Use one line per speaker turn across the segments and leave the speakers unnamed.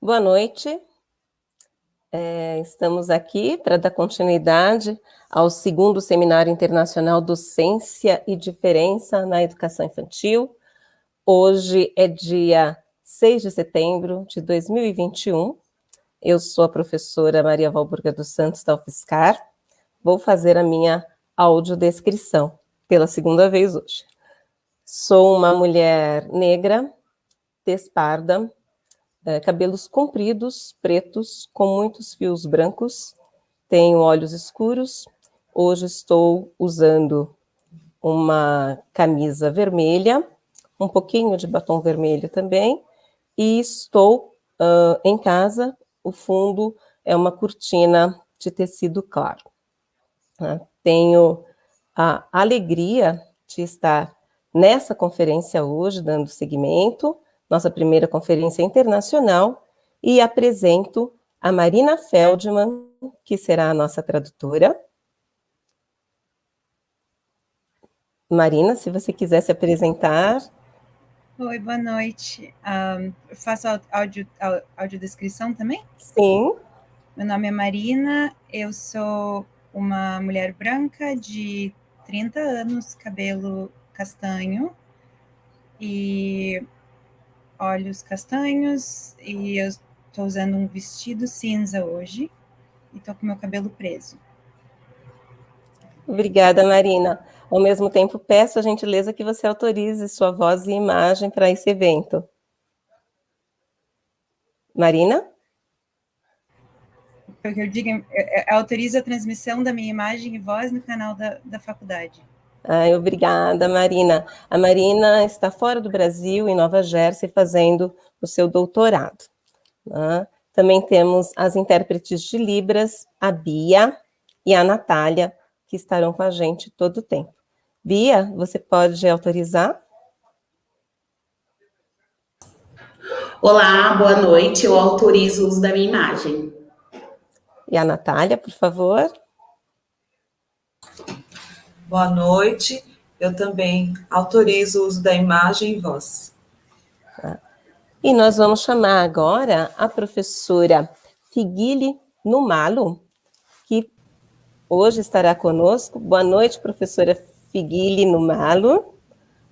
Boa noite. Estamos aqui para dar continuidade ao segundo Seminário Internacional Docência e Diferença na Educação Infantil. Hoje é dia 6 de setembro de 2021. Eu sou a professora Maria Walburga dos Santos, da UFSCar. Vou fazer a minha audiodescrição pela segunda vez hoje. Sou uma mulher negra, tez parda, cabelos compridos, pretos, com muitos fios brancos, tenho olhos escuros. Hoje estou usando uma camisa vermelha, um pouquinho de batom vermelho também, e estou em casa. O fundo é uma cortina de tecido claro. Tenho a alegria de estar nessa conferência hoje, dando seguimento, nossa primeira conferência internacional, e apresento a Marina Feldman, que será a nossa tradutora. Marina, se você quiser se apresentar.
Oi, boa noite. Faço audiodescrição também?
Sim.
Meu nome é Marina, eu sou uma mulher branca de 30 anos, cabelo castanho e olhos castanhos, e eu estou usando um vestido cinza hoje e estou com meu cabelo preso.
Obrigada, Marina. Ao mesmo tempo, peço a gentileza que você autorize sua voz e imagem para esse evento. Marina?
Eu digo, autorizo a transmissão da minha imagem e voz no canal da faculdade.
Obrigada, Marina. A Marina está fora do Brasil, em Nova Jersey, fazendo o seu doutorado. Também temos as intérpretes de Libras, a Bia e a Natália, que estarão com a gente todo o tempo. Bia, você pode autorizar?
Olá, boa noite. Eu autorizo o uso da minha imagem.
E a Natália, por favor?
Boa noite. Eu também autorizo o uso da imagem e voz.
E nós vamos chamar agora a professora Fikile Nxumalo, que hoje estará conosco. Boa noite, professora Fikile Nxumalo.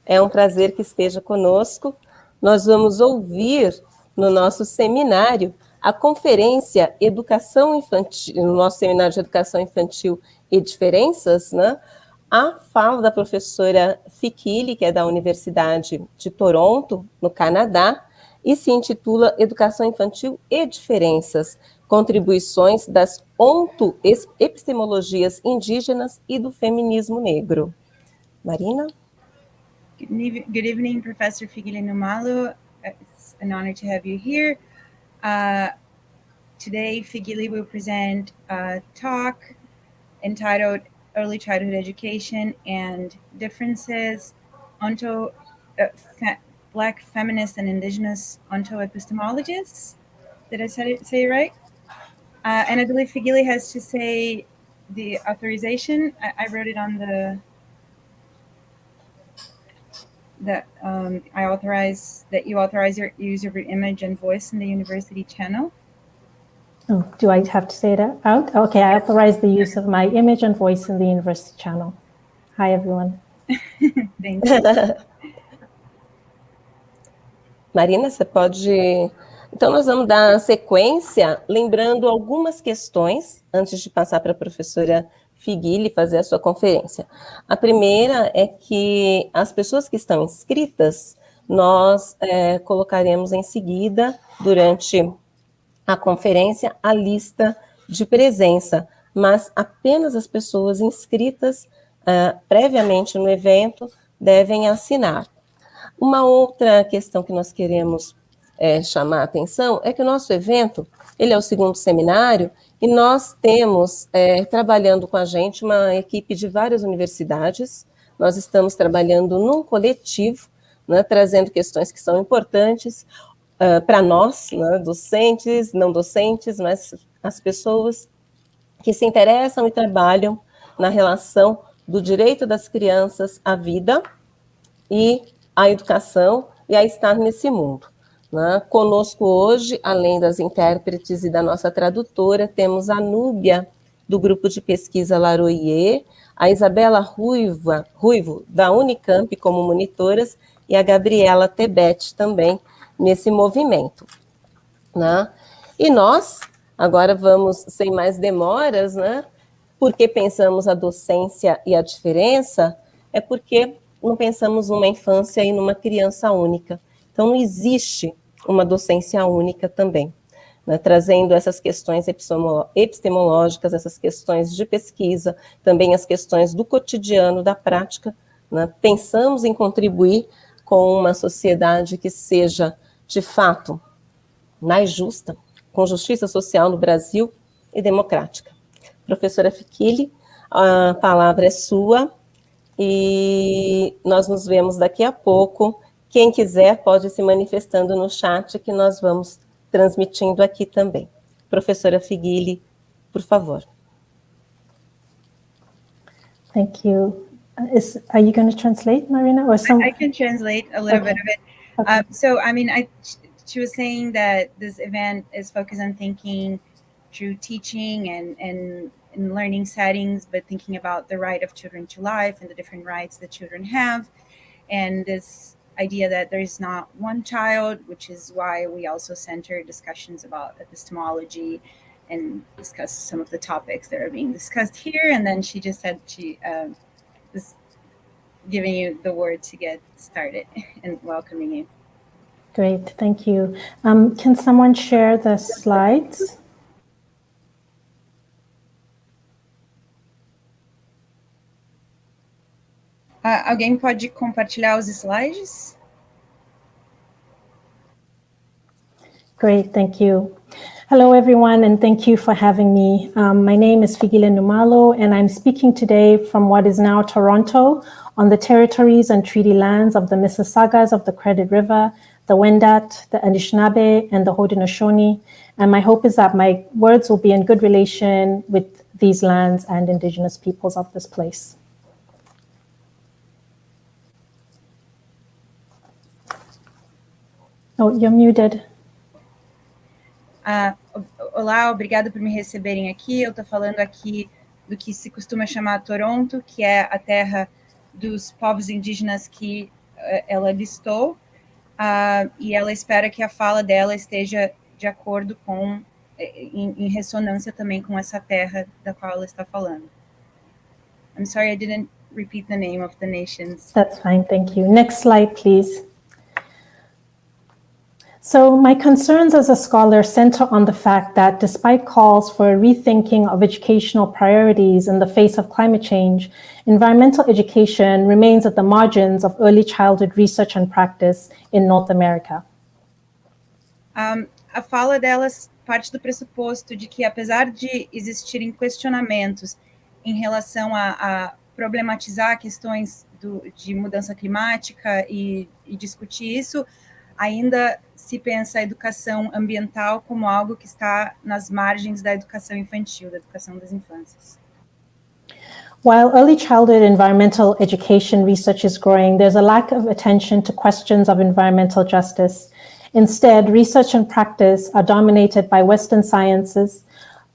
É um prazer que esteja conosco. Nós vamos ouvir no nosso seminário a Conferência Educação Infantil, no nosso Seminário de Educação Infantil e Diferenças, né? A fala da professora Fikile, que é da Universidade de Toronto, no Canadá, e se intitula Educação Infantil e Diferenças, Contribuições das Onto-Epistemologias Indígenas e do Feminismo Negro. Marina?
Good evening, Professor Fikile Nxumalo. It's an honor to have you here. Today, Fikile will present a talk entitled Early Childhood Education and Differences, Black Feminist and Indigenous Onto-Epistemologists. Did I say it right? And I believe Fikile has to say the authorization. I wrote it on I authorize that you authorize your use of your image and voice in the university channel.
Oh, do I have to say that out? Okay, I authorize the use of my image and voice in the university channel. Hi, everyone.
Thank you.
Marina, você pode... Então, nós vamos dar sequência, lembrando algumas questões, antes de passar para a professora Fikile fazer a sua conferência. A primeira é que as pessoas que estão inscritas, nós colocaremos em seguida, durante a conferência, a lista de presença, mas apenas as pessoas inscritas previamente no evento devem assinar. Uma outra questão que nós queremos chamar a atenção é que o nosso evento, ele é o segundo seminário, e nós temos, trabalhando com a gente, uma equipe de várias universidades. Nós estamos trabalhando num coletivo, né, trazendo questões que são importantes para nós, né, docentes, não docentes, mas as pessoas que se interessam e trabalham na relação do direito das crianças à vida e à educação e a estar nesse mundo. né? Conosco hoje, além das intérpretes e da nossa tradutora, temos a Núbia, do grupo de pesquisa Laroyer, a Isabela Ruivo, da Unicamp, como monitoras, e a Gabriela Tebet também nesse movimento, né? E nós, agora vamos, sem mais demoras, né? Porque pensamos a docência e a diferença, é porque não pensamos numa infância e numa criança única. Então, não existe uma docência única também, né, trazendo essas questões epistemológicas, essas questões de pesquisa, também as questões do cotidiano, da prática, né, pensamos em contribuir com uma sociedade que seja, de fato, mais justa, com justiça social no Brasil e democrática. Professora Fikile, a palavra é sua, e nós nos vemos daqui a pouco. Quem quiser pode se manifestando no chat, que nós vamos transmitindo aqui também. Professora Fikile, por favor.
Thank you. Are you going to translate, Marina? Or some?
I can translate a little
Okay.
bit of it.
Okay.
So, I mean, she was saying that this event is focused on thinking through teaching and in learning settings, but thinking about the right of children to life and the different rights that children have. And this idea that there is not one child, which is why we also center discussions about epistemology and discuss some of the topics that are being discussed here. And then she just said she was giving you the word to get started and welcoming you.
Great, thank you. Can someone share the slides?
Alguém pode compartilhar os slides?
Great, thank you. Hello, everyone, and thank you for having me. My name is Fikile Nxumalo, and I'm speaking today from what is now Toronto, on the territories and treaty lands of the Mississaugas of the Credit River, the Wendat, the Anishinaabe, and the Haudenosaunee. And my hope is that my words will be in good relation with these lands and Indigenous peoples of this place. Oh, you're muted.
Olá, obrigada por me receberem aqui. Eu estou falando aqui do que se costuma chamar Toronto, que é a terra dos povos indígenas que ela listou, e ela espera que a fala dela esteja de acordo com, em ressonância também com essa terra da qual ela está falando. I'm sorry I didn't repeat the name of the nations.
That's fine, thank you. Next slide, please. So my concerns as a scholar center on the fact that despite calls for a rethinking of educational priorities in the face of climate change, environmental education remains at the margins of early childhood research and practice in North America.
A fala delas parte do pressuposto de que, apesar de existirem questionamentos em relação a problematizar questões de mudança climática e discutir isso, ainda se pensa a educação ambiental como algo que está nas margens da educação infantil, da educação das infâncias.
While early childhood environmental education research is growing, there's a lack of attention to questions of environmental justice. Instead, research and practice are dominated by Western sciences,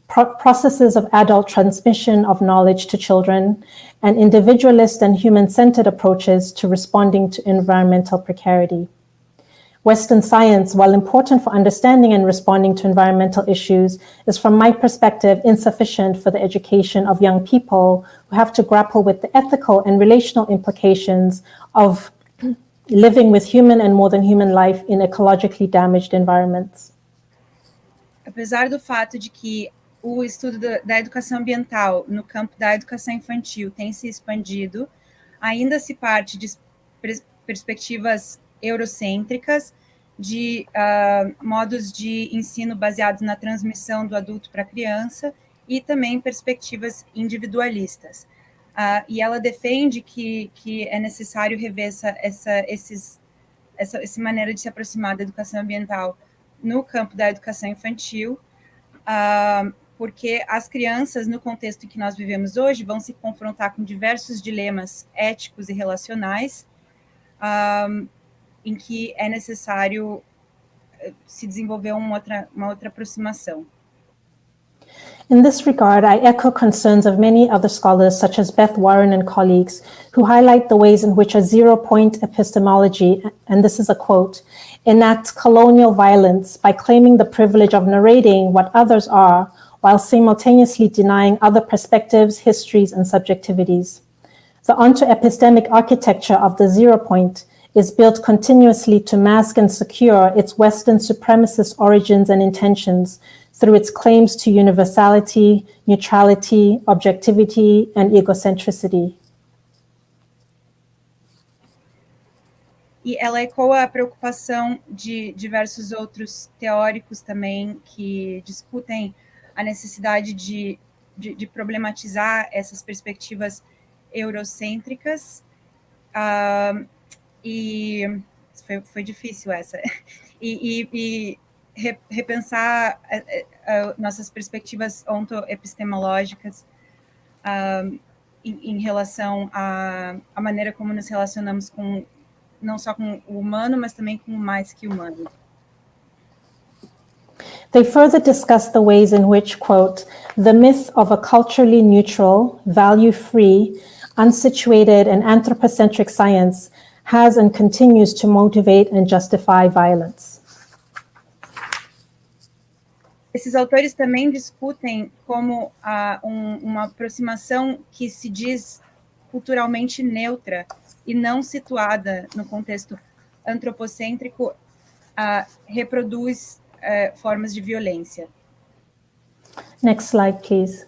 processes of adult transmission of knowledge to children, and individualist and human-centered approaches to responding to environmental precarity. Western science, while important for understanding and responding to environmental issues, is, from my perspective, insufficient for the education of young people who have to grapple with the ethical and relational implications of living with human and more than human life in ecologically damaged environments.
Apesar do fato de que o estudo da educação ambiental no campo da educação infantil tem se expandido, ainda se parte de perspectivas eurocêntricas, de modos de ensino baseados na transmissão do adulto para a criança e também perspectivas individualistas. E ela defende que é necessário rever essa maneira de se aproximar da educação ambiental no campo da educação infantil, porque as crianças, no contexto em que nós vivemos hoje, vão se confrontar com diversos dilemas éticos e relacionais, em que é necessário se desenvolveu uma outra aproximação.
In this regard, I echo concerns of many other scholars, such as Beth Warren and colleagues, who highlight the ways in which a zero-point epistemology, and this is a quote, enacts colonial violence by claiming the privilege of narrating what others are, while simultaneously denying other perspectives, histories, and subjectivities. The onto-epistemic architecture of the zero point is built continuously to mask and secure its Western supremacist origins and intentions through its claims to universality, neutrality, objectivity, and egocentricity.
E ela ecoa a preocupação de diversos outros teóricos também que discutem a necessidade de problematizar essas perspectivas eurocêntricas. E foi difícil essa. E repensar nossas perspectivas ontoepistemológicas em relação à maneira como nos relacionamos com, não só com o humano, mas também com o mais que humano.
They further discuss the ways in which, quote, the myth of a culturally neutral, value-free, unsituated, and anthropocentric science has and continues to motivate and justify violence.
Esses autores também discutem como uma aproximação que se diz culturalmente neutra e não situada no contexto antropocêntrico reproduz formas de violência.
Next slide, please.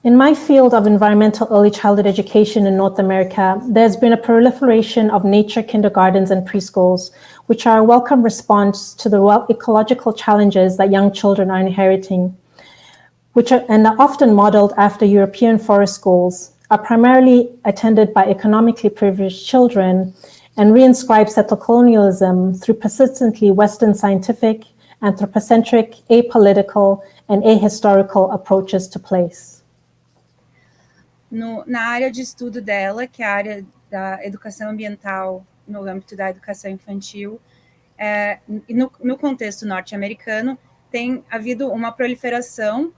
In my field of environmental early childhood education in North America, there's been a proliferation of nature kindergartens and preschools, which are a welcome response to the ecological challenges that young children are inheriting, and are often modeled after European forest schools, are primarily attended by economically privileged children, and reinscribe settler colonialism through persistently Western scientific, anthropocentric, apolitical, and ahistorical approaches to place.
Na área de estudo dela, que é a área da educação ambiental no âmbito da educação infantil, no contexto norte-americano, tem havido uma proliferação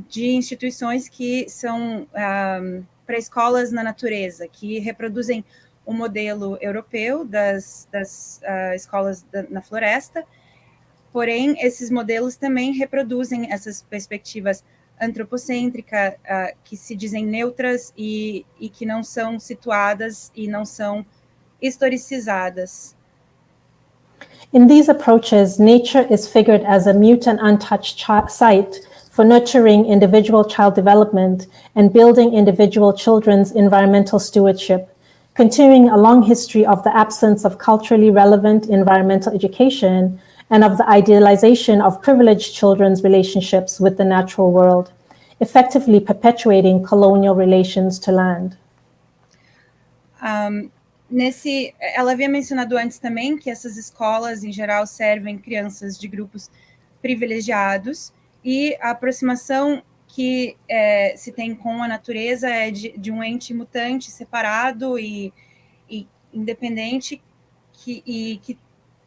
de instituições que são para escolas na natureza, que reproduzem o modelo europeu das escolas na floresta, porém, esses modelos também reproduzem essas perspectivas antropocêntrica, que se dizem neutras e que não são situadas e não são historicizadas.
In these approaches, nature is figured as a mute and untouched site for nurturing individual child development and building individual children's environmental stewardship, continuing a long history of the absence of culturally relevant environmental education and of the idealization of privileged children's relationships with the natural world, effectively perpetuating colonial relations to land.
Ela havia mencionado antes também que essas escolas, em geral, servem crianças de grupos privilegiados, e a aproximação que se tem com a natureza é de um ente mutante, separado e independente, que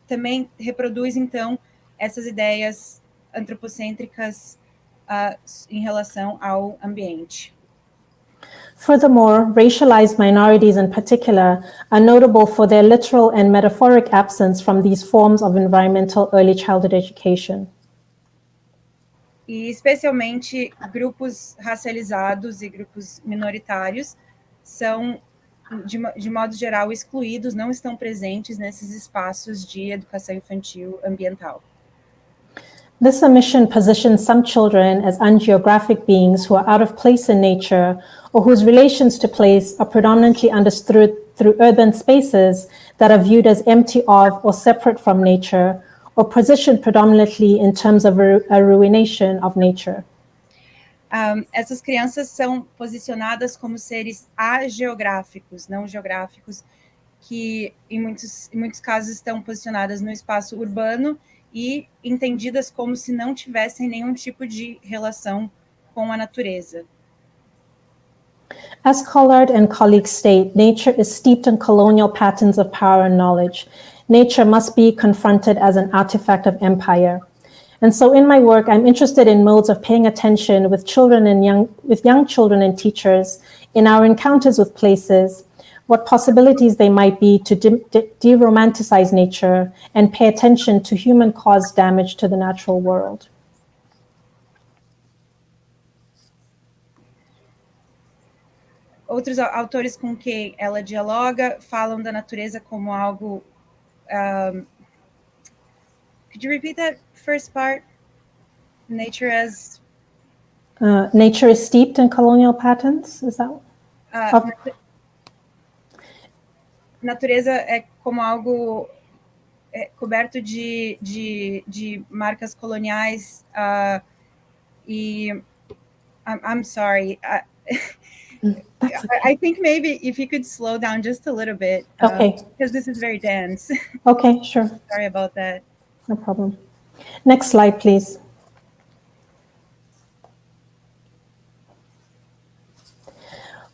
também reproduz, então, essas ideias antropocêntricas em relação ao ambiente.
Furthermore, racialized minorities in particular are notable for their literal and metaphoric absence from these forms of environmental early childhood education.
E especialmente grupos racializados e grupos minoritários são, de modo geral, excluídos, não estão presentes nesses espaços de educação infantil ambiental.
This omission positions some children as ungeographic beings who are out of place in nature, or whose relations to place are predominantly understood through urban spaces that are viewed as empty of or separate from nature, or positioned predominantly in terms of a ruination of nature.
Essas crianças são posicionadas como seres ageográficos, não geográficos, que em muitos casos estão posicionadas no espaço urbano e entendidas como se não tivessem nenhum tipo de relação com a natureza.
As Collard and colleagues state, nature is steeped in colonial patterns of power and knowledge. nature must be confronted as an artifact of empire. And so in my work, I'm interested in modes of paying attention with young children and teachers in our encounters with places, what possibilities they might be to de-romanticize nature and pay attention to human-caused damage to the natural world.
Outros autores com quem ela dialoga falam da natureza como algo... could you repeat that first part? Nature as...
nature is steeped in colonial patterns, is that?
Natureza é como algo coberto de marcas coloniais e... I'm sorry. I think maybe if you could slow down just a little bit.
Okay.
Because this is very dense.
Okay, sure.
Sorry about that.
No problem. Next slide, please.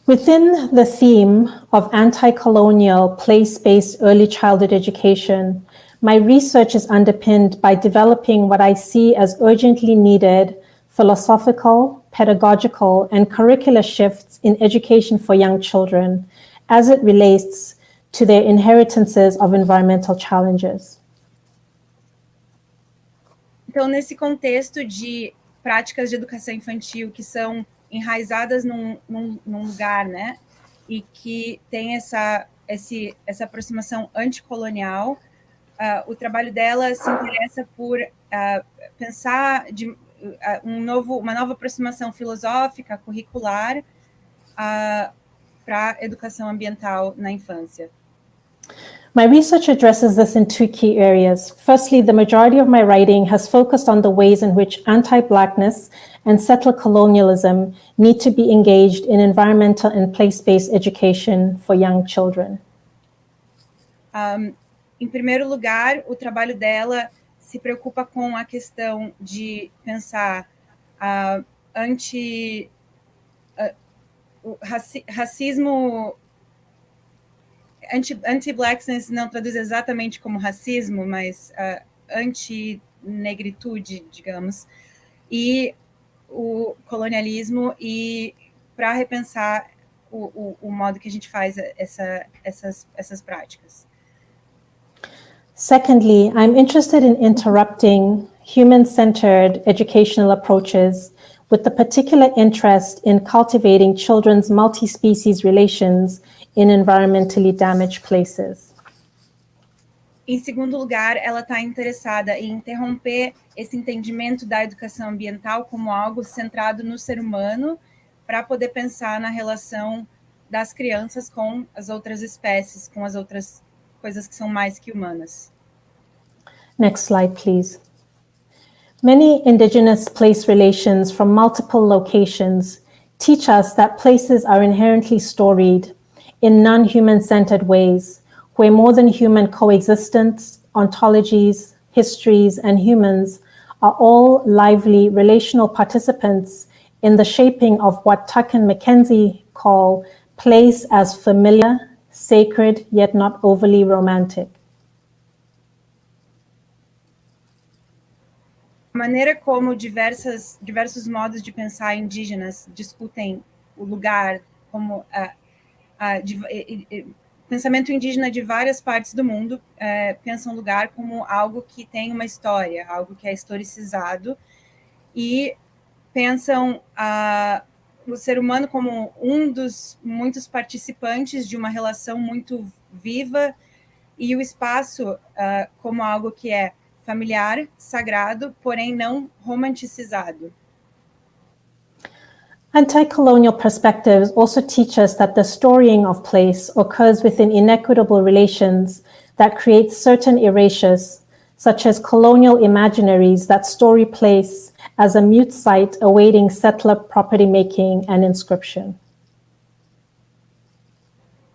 Within the theme of anti-colonial, place-based early childhood education, my research is underpinned by developing what I see as urgently needed philosophical, pedagogical, and curricular shifts in education for young children as it relates to their inheritances of environmental challenges.
Então, nesse contexto de práticas de educação infantil que são enraizadas num lugar, né, e que tem essa aproximação anticolonial, o trabalho dela se interessa por pensar uma nova aproximação filosófica, curricular, para a educação ambiental na infância.
My research addresses this in two key areas. Firstly, the majority of my writing has focused on the ways in which anti-Blackness and settler colonialism need to be engaged in environmental and place-based education for young children.
Em primeiro lugar, o trabalho dela se preocupa com a questão de pensar racismo... Anti-blackness não traduz exatamente como racismo, mas anti-negritude, digamos, e o colonialismo, e para repensar o modo que a gente faz essas práticas.
Secondly, I'm interested in interrupting human-centered educational approaches with the particular interest in cultivating children's multi-species relations in environmentally damaged places.
Em segundo lugar, ela está interessada em interromper esse entendimento da educação ambiental como algo centrado no ser humano, para poder pensar na relação das crianças com as outras espécies, com as outras coisas que são mais que humanas.
Next slide, please. Many indigenous place relations from multiple locations teach us that places are inherently storied in non-human-centered ways, where more than human coexistence, ontologies, histories, and humans are all lively relational participants in the shaping of what Tuck and Mackenzie call place as familiar, sacred, yet not overly romantic.
A maneira como diversos modos de pensar indígenas discutem o lugar, como pensamento indígena de várias partes do mundo pensam o lugar como algo que tem uma história, algo que é historicizado, e pensam o ser humano como um dos muitos participantes de uma relação muito viva, e o espaço como algo que é familiar, sagrado, porém não romanticizado.
Anti-colonial perspectives also teach us that the storying of place occurs within inequitable relations that create certain erasures, such as colonial imaginaries that story place as a mute site awaiting settler property making and inscription.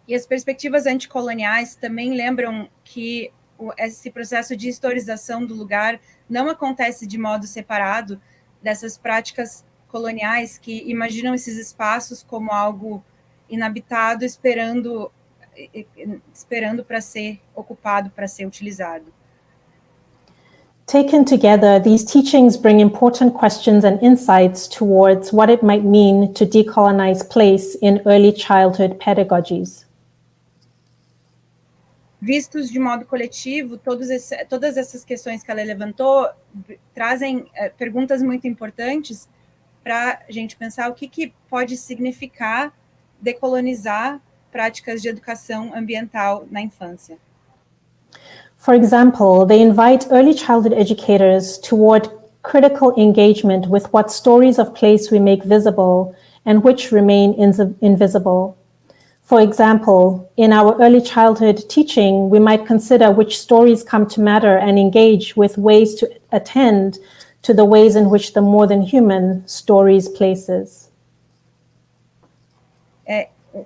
E as perspectivas anticoloniais também lembram que esse processo de historização do lugar não acontece de modo separado dessas práticas coloniais que imaginam esses espaços como algo inabitado, esperando esperando para ser ocupado, para ser utilizado.
Taken together, these teachings bring important questions and insights towards what it might mean to decolonize place in early childhood pedagogies.
Vistos de modo coletivo, todas essas questões que ela levantou trazem perguntas muito importantes para a gente pensar o que pode significar decolonizar práticas de educação ambiental na infância.
For example, they invite early childhood educators toward critical engagement with what stories of place we make visible and which remain invisible. For example, in our early childhood teaching, we might consider which stories come to matter and engage with ways to attend to the ways in which the more than human stories places.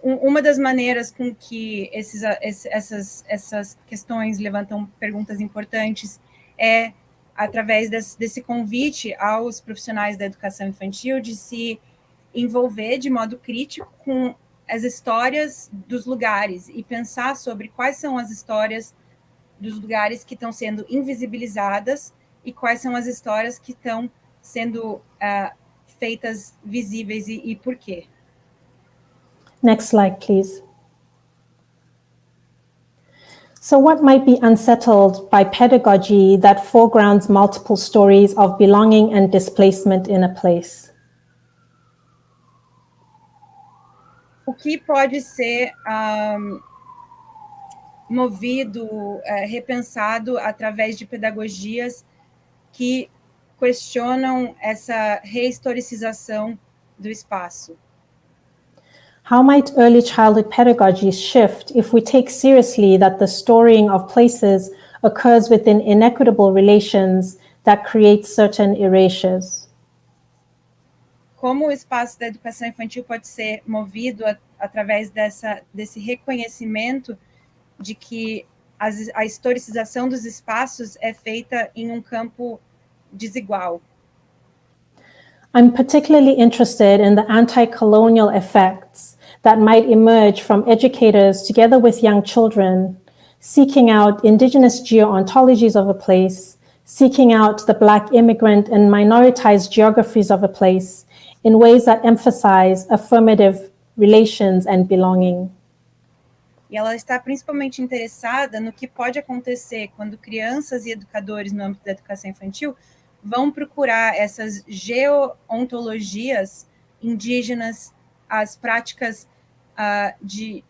Uma das maneiras com que essas questões levantam perguntas importantes é através desse convite aos profissionais da educação infantil de se envolver de modo crítico com as histórias dos lugares e pensar sobre quais são as histórias dos lugares que estão sendo invisibilizadas e quais são as histórias que estão sendo feitas visíveis e por quê.
Next slide, please. So what might be unsettled by pedagogy that foregrounds multiple stories of belonging and displacement in a place?
O que pode ser movido, repensado através de pedagogias que questionam essa rehistoricização do espaço?
How might early childhood pedagogies shift if we take seriously that the storying of places occurs within inequitable relations that create certain erasures?
Como o espaço da educação infantil pode ser movido através desse reconhecimento de que a historicização dos espaços é feita em um campo desigual?
I'm particularly interested in the anti-colonial effects that might emerge from educators together with young children, seeking out indigenous geo-ontologies of a place, seeking out the Black immigrant and minoritized geographies of a place in ways that emphasize affirmative relations and belonging.
E ela está principalmente interessada no que pode acontecer quando crianças e educadores no âmbito da educação infantil vão procurar essas geoontologias indígenas, as práticas de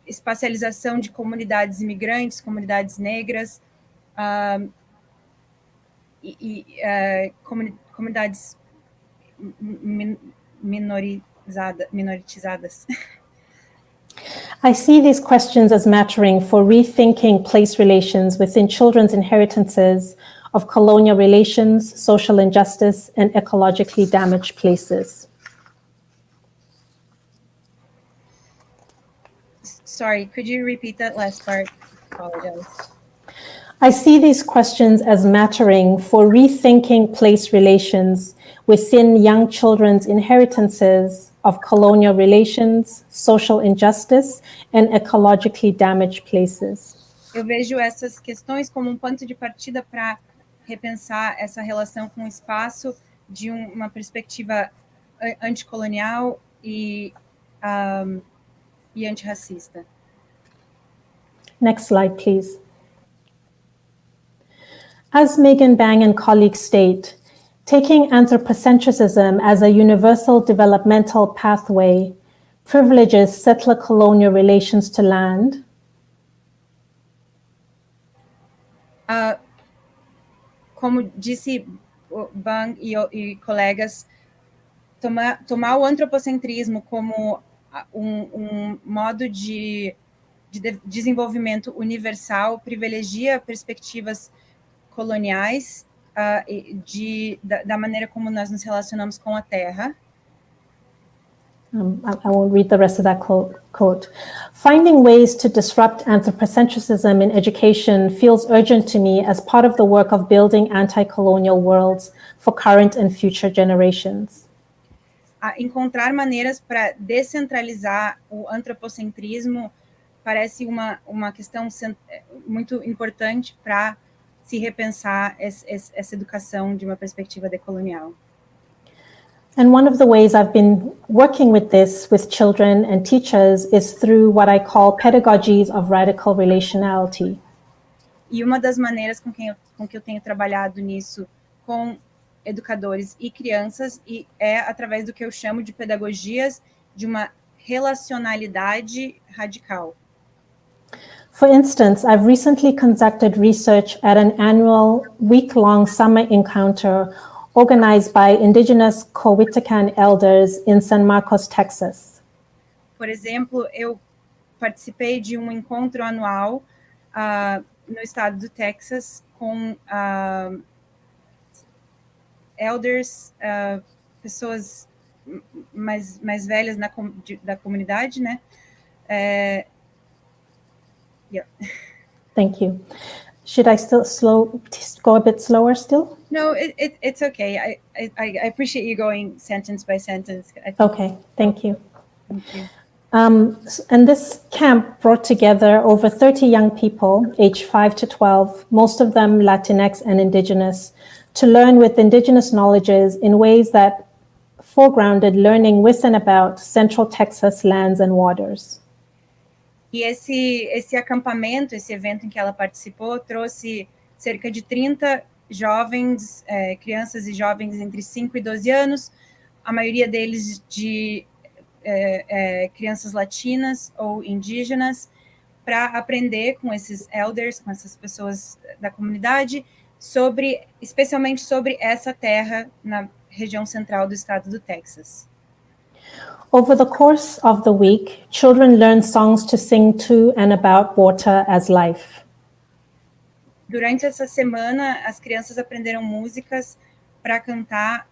espacialização de comunidades imigrantes, comunidades negras, comunidades minoritizadas.
I see these questions as mattering for rethinking place relations within children's inheritances of colonial relations, social injustice, and ecologically damaged places.
Sorry, could you repeat that last part? Apologize.
I see these questions as mattering for rethinking place relations within young children's inheritances of colonial relations, social injustice, and ecologically damaged places.
Eu vejo essas questões como um ponto de partida para repensar essa relação com o espaço de uma perspectiva anticolonial e antirracista.
Next slide, please. As Megan Bang and colleagues state, taking anthropocentrism as a universal developmental pathway privileges settler-colonial relations to land.
Como disse Bang e colegas, tomar o antropocentrismo como um modo de desenvolvimento universal privilegia perspectivas coloniais da maneira como nós nos relacionamos com a terra.
I won't read the rest of that quote. Finding ways to disrupt anthropocentrism in education feels urgent to me as part of the work of building anti-colonial worlds for current and future generations.
Encontrar maneiras para descentralizar o antropocentrismo parece uma questão muito importante para se repensar essa educação de uma perspectiva decolonial.
And one of the ways I've been working with this with children and teachers is through what I call pedagogies of radical relationality.
E uma das maneiras com que eu tenho trabalhado nisso com educadores e crianças é através do que eu chamo de pedagogias de uma relacionalidade radical.
For instance, I've recently conducted research at an annual week-long summer encounter organized by indigenous Cowitacan elders in San Marcos, Texas.
Por exemplo, eu participei de um encontro anual no estado do Texas com elders, pessoas mais velhas da comunidade, né? Yeah.
Thank you. Should I still go a bit slower still?
No, it's okay. I appreciate you going sentence by sentence.
Okay, thank you.
Thank you.
And this camp brought together over 30 young people, aged 5 to 12, most of them Latinx and indigenous, to learn with indigenous knowledges in ways that foregrounded learning with and about Central Texas lands and waters.
E esse acampamento, esse evento em que ela participou, trouxe cerca de 30 jovens, crianças e jovens entre 5 e 12 anos, a maioria deles de crianças latinas ou indígenas, para aprender com esses elders, com essas pessoas da comunidade, especialmente sobre essa terra na região central do estado do Texas.
Over the course of the week, children learn songs to sing to and about water as life.
Durante essa semana, as crianças aprenderam músicas para cantar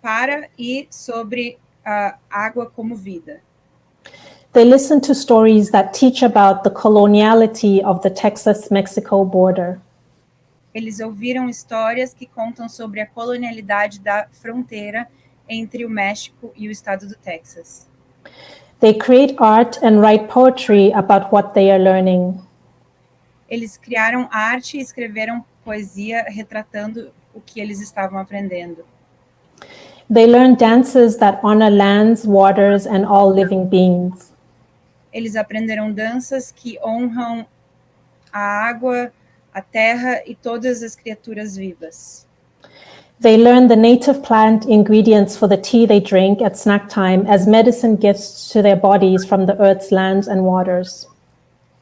para e sobre a água como vida.
They listen to stories that teach about the coloniality of the Texas-Mexico border.
Eles ouviram histórias que contam sobre a colonialidade da fronteira entre o México e o estado do Texas.
They create art and write poetry about what they are learning.
Eles criaram arte e escreveram poesia retratando o que eles estavam aprendendo.
They learn dances that honor lands, waters, and all living beings.
Eles aprenderam danças que honram a água, a terra e todas as criaturas vivas.
They learn the native plant ingredients for the tea they drink at snack time as medicine gifts to their bodies from the earth's lands and waters.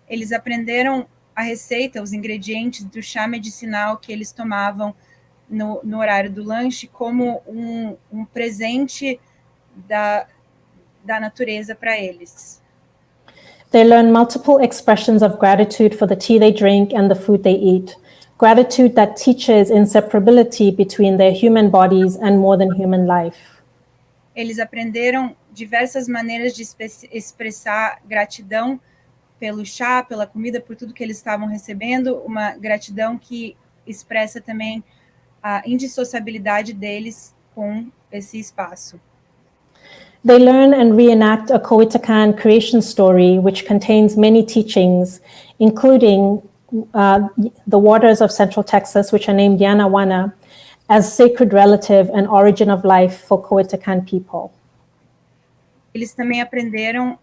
Eles aprenderam a receita, os ingredientes do chá medicinal que eles tomavam no horário do lanche como um presente da natureza para eles.
They learn multiple expressions of gratitude for the tea they drink and the food they eat. Gratitude that teaches inseparability between their human bodies and more than human life.
Eles aprenderam diversas maneiras de expressar gratidão pelo chá, pela comida, por tudo que eles estavam recebendo, uma gratidão que expressa também a indissociabilidade deles com esse espaço.
They learn and reenact a Cowitacan creation story which contains many teachings, including the waters of Central Texas, which are named Yanawana, as sacred relative and origin of life for Cowitacan people.
Eles também aprenderam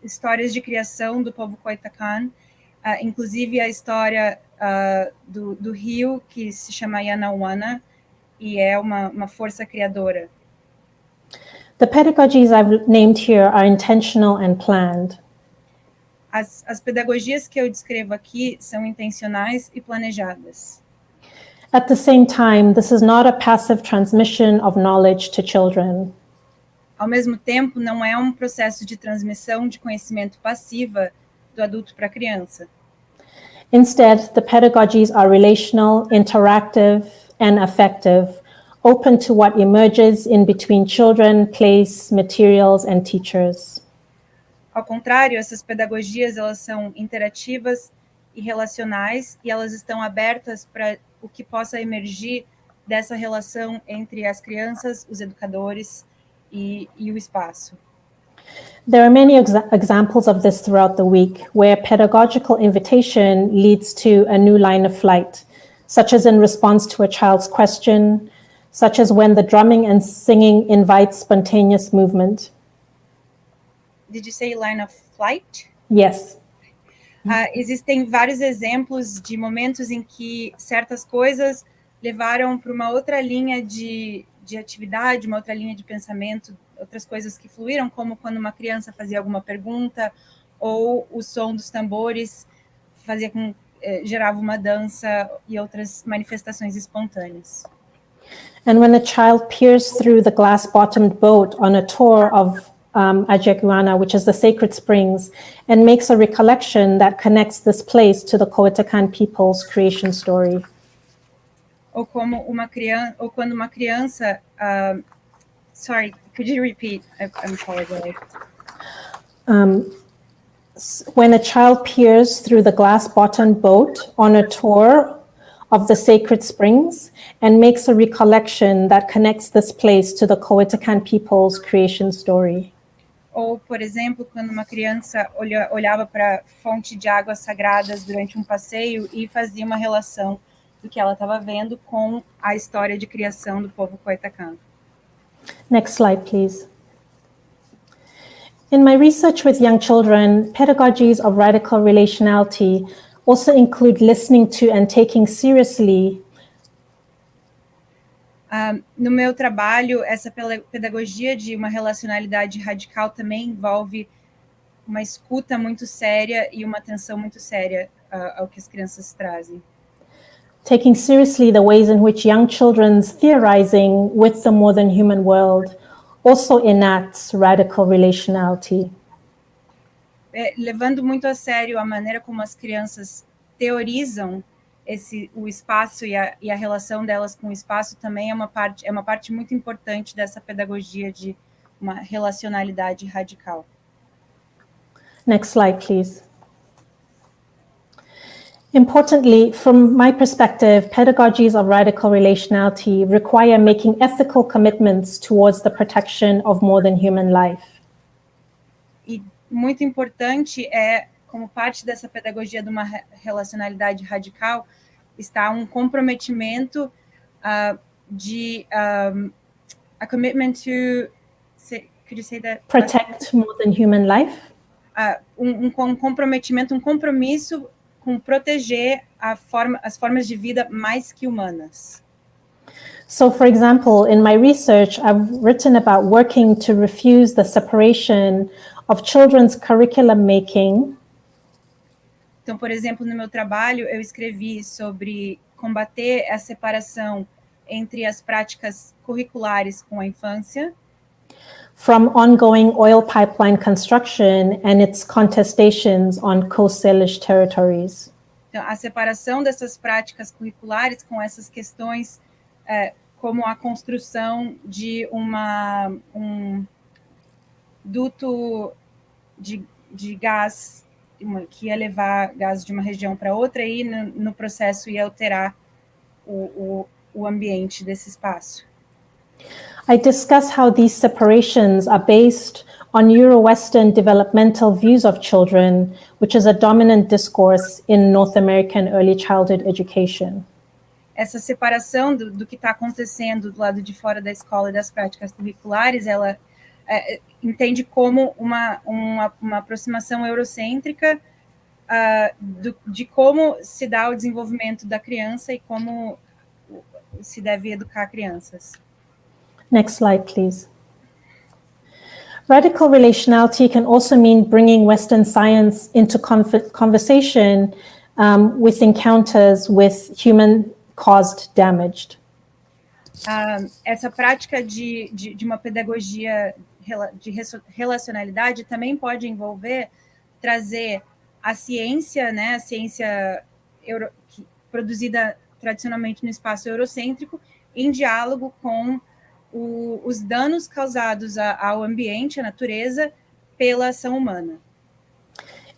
histórias de criação do povo Cowitacan, inclusive a história do rio que se chama Yanawana e é uma força criadora.
The pedagogies I've named here are intentional and planned.
As pedagogias que eu descrevo aqui são intencionais e planejadas.
At the same time, this is not a passive transmission of knowledge to children.
Ao mesmo tempo, não é um processo de transmissão de conhecimento passiva do adulto para a criança.
Instead, the pedagogies are relational, interactive, and affective, open to what emerges in between children, place, materials, and teachers.
Ao contrário, essas pedagogias elas são interativas e relacionais e elas estão abertas para o que possa emergir dessa relação entre as crianças, os educadores e o espaço.
There are many examples of this throughout the week, where pedagogical invitation leads to a new line of flight, such as in response to a child's question, such as when the drumming and singing invites spontaneous movement.
Did you say line of flight?
Yes.
Existem vários exemplos de momentos em que certas coisas levaram para uma outra linha de atividade, uma outra linha de pensamento, outras coisas que fluíram, como quando uma criança fazia alguma pergunta, ou o som dos tambores gerava uma dança e outras manifestações espontâneas.
And when a child peers through the glass-bottomed boat on a tour of Ajaguana, which is the sacred springs, and makes a recollection that connects this place to the Coetacan people's creation story.
Ou quando uma criança, sorry, could you repeat? I'm apologize.
When a child peers through the glass-bottomed boat on a tour of the sacred springs and makes a recollection that connects this place to the Coetacan people's creation story.
Ou, por exemplo, quando uma criança olhava para a fonte de águas sagradas durante um passeio e fazia uma relação do que ela estava vendo com a história de criação do povo Coetacan.
Next slide, please. In my research with young children, pedagogies of radical relationality also include listening to and taking seriously.
No meu trabalho, essa pedagogia de uma relacionalidade radical também envolve uma escuta muito séria e uma atenção muito séria ao que as crianças trazem.
Taking seriously the ways in which young children's theorizing with the more than human world also enacts radical relationality.
Levando muito a sério a maneira como as crianças teorizam o espaço e a relação delas com o espaço também é uma parte muito importante dessa pedagogia de uma relacionalidade radical.
Next slide, please. Importantly, from my perspective, pedagogies of radical relationality require making ethical commitments towards the protection of more than human life.
E muito importante como parte dessa pedagogia de uma relacionalidade radical, está um comprometimento a commitment to, could you say that?
Protect more than human life.
Um compromisso com proteger as formas de vida mais que humanas.
So, for example, in my research, I've written about working to refuse the separation of children's curriculum making.
Então, por exemplo, no meu trabalho, eu escrevi sobre combater a separação entre as práticas curriculares com a infância.
From ongoing oil pipeline construction and its contestations on Coast Salish territories.
Então, a separação dessas práticas curriculares com essas questões, como a construção de um duto de gás que ia levar gás de uma região para outra e no processo ia alterar o ambiente desse espaço.
I discuss how these separations are based on Euro-Western developmental views of children, which is a dominant discourse in North American early childhood education.
Essa separação do que está acontecendo do lado de fora da escola e das práticas curriculares, ela entende como uma aproximação eurocêntrica de como se dá o desenvolvimento da criança e como se deve educar crianças.
Next slide, please. Radical relationality can also mean bringing Western science into conversation with encounters with human-caused damage.
Essa prática de uma pedagogia de relacionalidade também pode envolver trazer a ciência, né, a ciência produzida tradicionalmente no espaço eurocêntrico, em diálogo com os danos causados ao ambiente, à natureza, pela ação humana.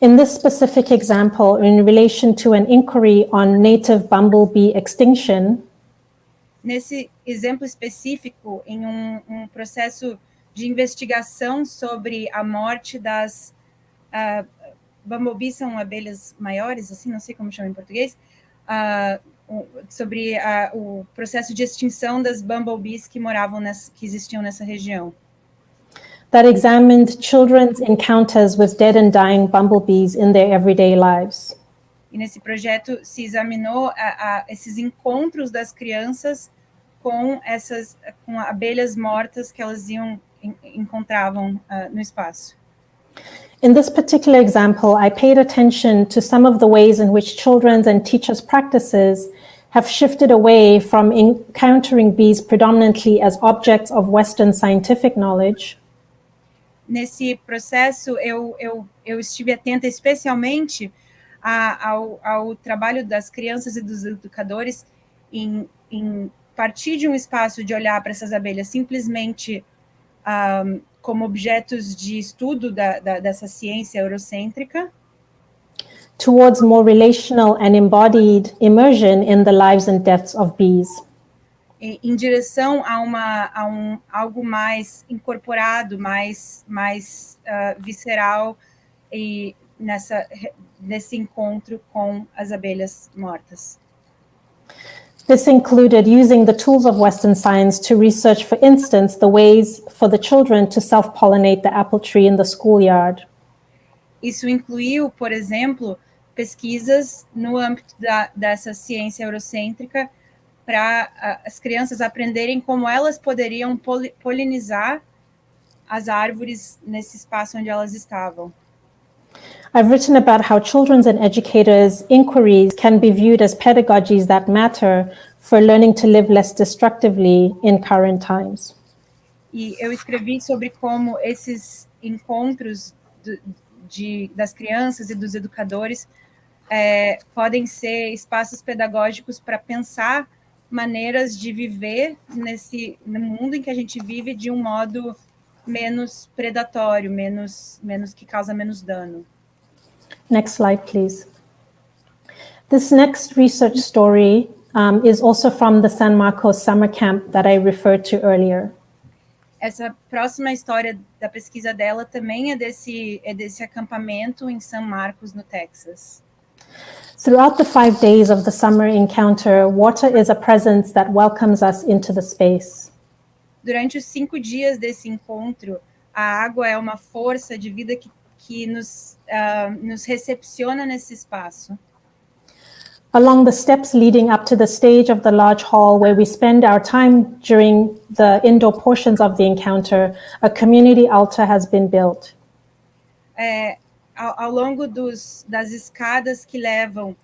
In this specific example, in relation to an inquiry on native bumblebee extinction,
nesse exemplo específico, em um processo de investigação sobre a morte das bumblebees, são abelhas maiores, assim, não sei como chama em português, sobre o processo de extinção das bumblebees que que existiam nessa região.
That examined children's encounters with dead and dying bumblebees in their everyday lives.
E nesse projeto se examinou esses encontros das crianças com abelhas mortas que elas encontravam no espaço.
In this particular example, I paid attention to some of the ways in which children's and teachers' practices have shifted away from encountering bees predominantly as objects of Western scientific knowledge.
Nesse processo, eu estive atenta especialmente ao trabalho das crianças e dos educadores em partir de um espaço de olhar para essas abelhas simplesmente como objetos de estudo dessa ciência eurocêntrica,
towards more relational and embodied immersion in the lives and deaths of bees.
Em direção a algo mais incorporado, mais visceral, e nesse encontro com as abelhas mortas.
This included using the tools of Western science to research, for instance, the ways for the children to self-pollinate the apple tree in the schoolyard.
Isso incluiu, por exemplo, pesquisas no âmbito dessa ciência eurocêntrica para as crianças aprenderem como elas poderiam polinizar as árvores nesse espaço onde elas estavam.
I've written about how children's and educators' inquiries can be viewed as pedagogies that matter for learning to live less destructively in current times.
E eu escrevi sobre como esses encontros das crianças e dos educadores podem ser espaços pedagógicos para pensar maneiras de viver no mundo em que a gente vive de um modo menos predatório, menos que causa menos dano.
Next slide, please. This next research story is also from the San Marcos summer camp that I referred to earlier.
Essa próxima história da pesquisa dela também é desse acampamento em San Marcos, no Texas.
Throughout the 5 days of the summer encounter, water is a presence that welcomes us into the space.
Durante os 5 dias desse encontro, a água é uma força de vida que nos recepciona nesse espaço.
Along the steps leading up to the stage of the large hall where we spend our time during the indoor portions of the encounter, a community altar has been built.
Ao longo das escadas que levam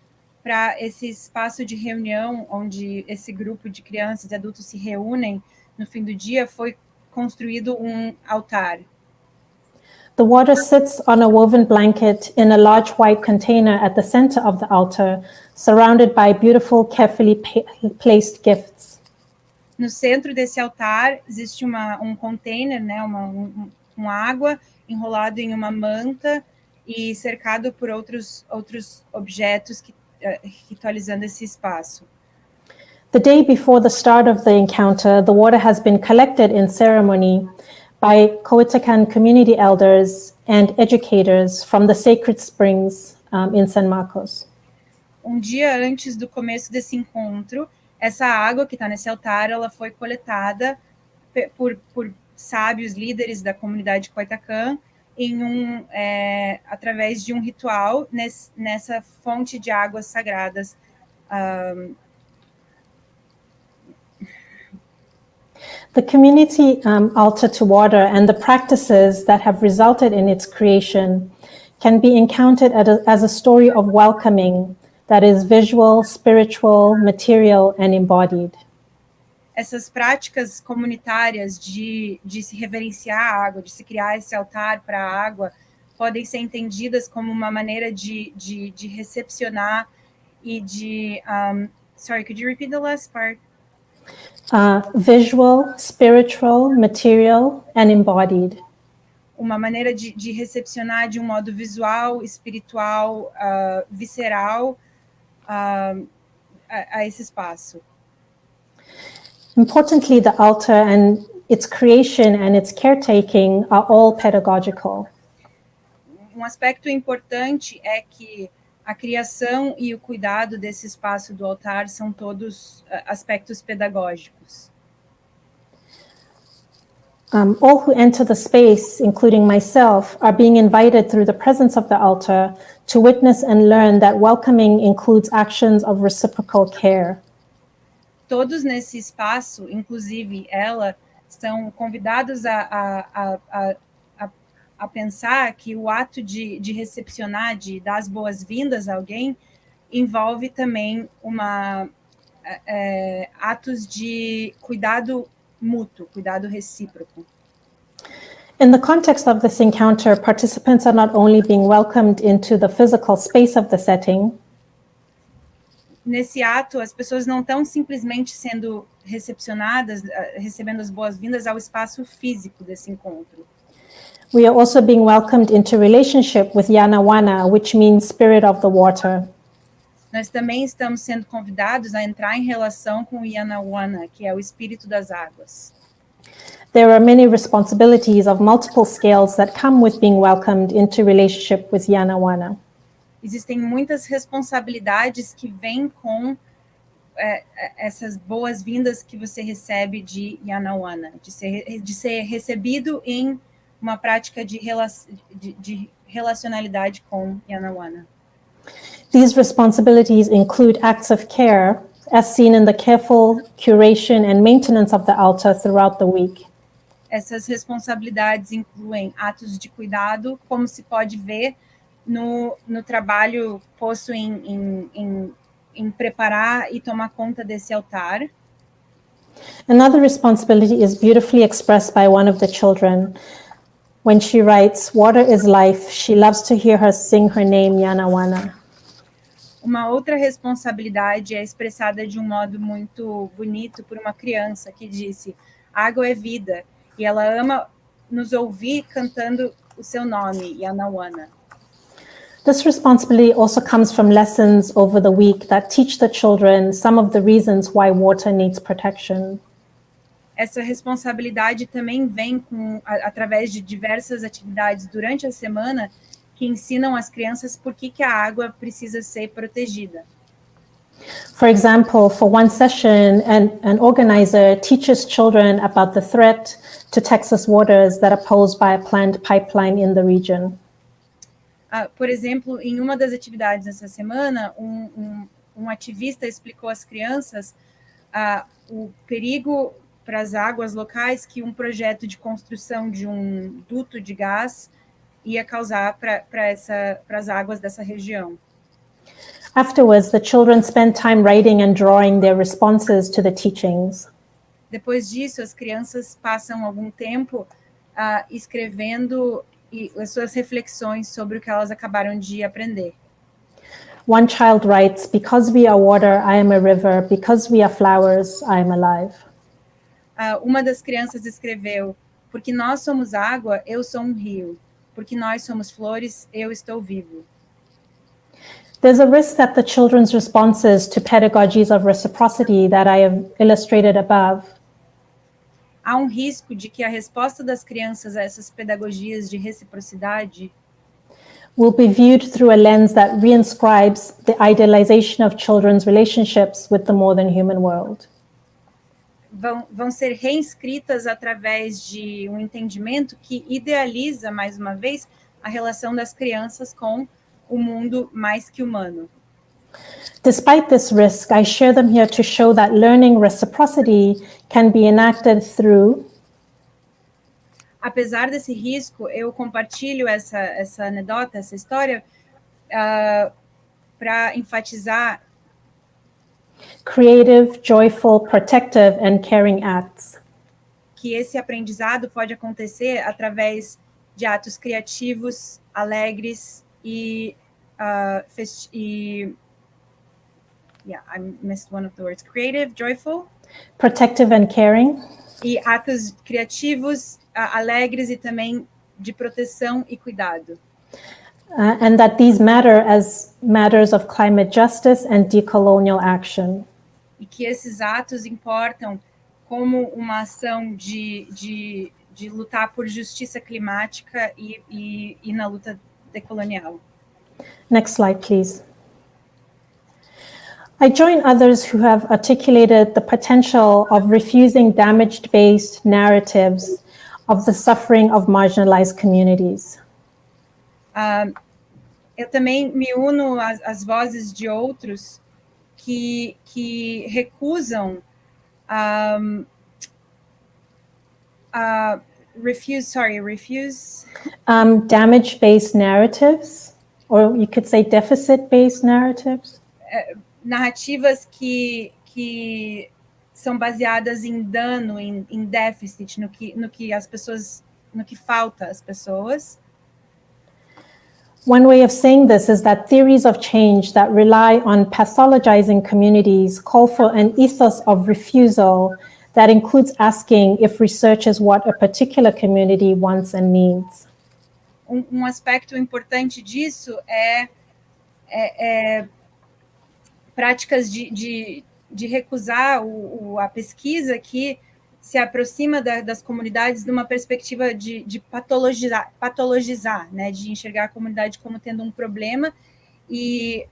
para esse espaço de reunião, onde esse grupo de crianças e adultos se reúnem no fim do dia, foi construído um altar.
The water sits on a woven blanket in a large white container at the center of the altar, surrounded by beautiful, carefully placed gifts.
No centro desse altar existe um container, né, com água enrolado em uma manta e cercado por outros objetos que ritualizando esse espaço.
The day before the start of the encounter, the water has been collected in ceremony by Coetacan community elders and educators from the sacred springs in San Marcos.
Dia antes do começo desse encontro, essa água que está nesse altar, ela foi coletada por sábios líderes da comunidade Coetacan através de um ritual nessa fonte de águas sagradas.
The community altar to water and the practices that have resulted in its creation can be encountered as a story of welcoming that is visual, spiritual, material, and embodied.
Essas práticas comunitárias de se reverenciar a água, de se criar esse altar para a água, podem ser entendidas como uma maneira de recepcionar e de... sorry, could you repeat the last part?
Visual, spiritual, material, and embodied.
Uma maneira de recepcionar de um modo visual, espiritual, visceral a esse espaço.
Importantly, the altar and its creation and its caretaking are all pedagogical.
Um aspecto importante é que a criação e o cuidado desse espaço do altar são todos aspectos pedagógicos.
All who enter the space, including myself, are being invited through the presence of the altar to witness and learn that welcoming includes actions of reciprocal care.
Todos nesse espaço, inclusive ela, estão convidados a pensar que o ato de recepcionar, de dar as boas-vindas a alguém, envolve também atos de cuidado mútuo, cuidado recíproco.
In the context of this encounter, participants are not only being welcomed into the physical space of the setting,
nesse ato, as pessoas não estão simplesmente sendo recepcionadas, recebendo as boas-vindas ao espaço físico desse encontro.
we are also being welcomed into relationship with Yanawana, which means spirit of the water.
Nós também estamos sendo convidados a entrar em relação com o Yanawana, que é o espírito das águas.
There are many responsibilities of multiple scales that come with being welcomed into relationship with Yanawana.
Existem muitas responsabilidades que vêm com essas boas-vindas que você recebe de Yanawana, de ser recebido em uma prática de relacionalidade com Yanawana.
These responsibilities include acts of care, as seen in the careful curation and maintenance of the altar throughout the week.
Essas responsabilidades incluem atos de cuidado, como se pode ver no trabalho posto em preparar e tomar conta desse altar.
Another responsibility is beautifully expressed by one of the children. When she writes, "Water is life," she loves to hear her sing her name, Yanawana.
Uma outra responsabilidade é expressada de um modo muito bonito por uma criança que disse: "Água é vida", e ela ama nos ouvir cantando o seu nome, Yanawana.
This responsibility also comes from lessons over the week that teach the children some of the reasons why water needs protection.
Essa responsabilidade também vem através de diversas atividades durante a semana que ensinam as crianças por que a água precisa ser protegida.
For example, for one session, an organizer teaches children about the threat to Texas waters that are posed by a planned pipeline in the region.
Por exemplo, em uma das atividades dessa semana, um ativista explicou às crianças o perigo para as águas locais que um projeto de construção de um duto de gás ia causar para as águas dessa região.
Afterwards, the children spent time writing and drawing their responses to the teachings.
Depois disso, as crianças passam algum tempo escrevendo as suas reflexões sobre o que elas acabaram de aprender.
One child writes, "Because we are water, I am a river. Because we are flowers, I am alive."
Uma das crianças escreveu: "Porque nós somos água, eu sou um rio. Porque nós somos flores, eu estou vivo."
There's a risk that the children's responses to pedagogies of reciprocity that I have illustrated above
Há um risco de que a resposta das crianças a essas pedagogias de reciprocidade
will be viewed through a lens that reinscribes the idealization of children's relationships with the more than human world.
vão ser reescritas através de um entendimento que idealiza, mais uma vez, a relação das crianças com o mundo mais que humano.
Despite this risk, I share them here to show that learning reciprocity can be enacted through
Apesar desse risco, eu compartilho essa anedota, essa história, para enfatizar
creative, joyful, protective, and caring acts.
que esse aprendizado pode acontecer através de atos criativos, alegres I missed one of the words. Creative, joyful.
Protective and caring.
E atos criativos, alegres e também de proteção e cuidado.
And that these matter as matters of climate justice and decolonial action.
E que esses atos importam como uma ação de lutar por justiça climática e na luta decolonial.
Next slide, please. I join others who have articulated the potential of refusing damage-based narratives of the suffering of marginalized communities.
Eu também me uno às vozes de outros que recusam refuse
damage-based narratives, or you could say deficit-based narratives.
Narrativas que são baseadas em dano, em déficit, no que as pessoas, no que falta às pessoas.
One way of saying this is that theories of change that rely on pathologizing communities call for an ethos of refusal that includes asking if research is what a particular community wants and needs.
Aspecto importante disso é práticas de recusar a pesquisa que se aproxima das comunidades de uma perspectiva de patologizar, né, de enxergar a comunidade como tendo um problema e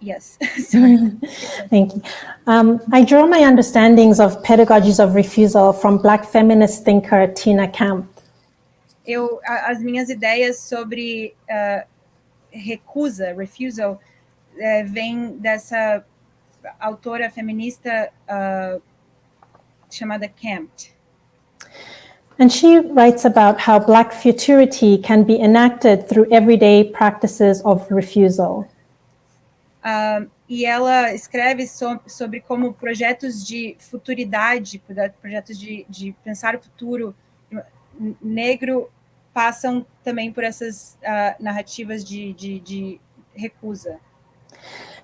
yes, sorry.
Thank you. I draw my understandings of pedagogies of refusal from Black feminist thinker Tina Camp.
As minhas ideias sobre refusal, vem dessa autora feminista chamada Camp.
And she writes about how Black futurity can be enacted through everyday practices of refusal.
E ela escreve sobre como projetos de futuridade, projetos de pensar o futuro negro passam também por essas narrativas de recusa.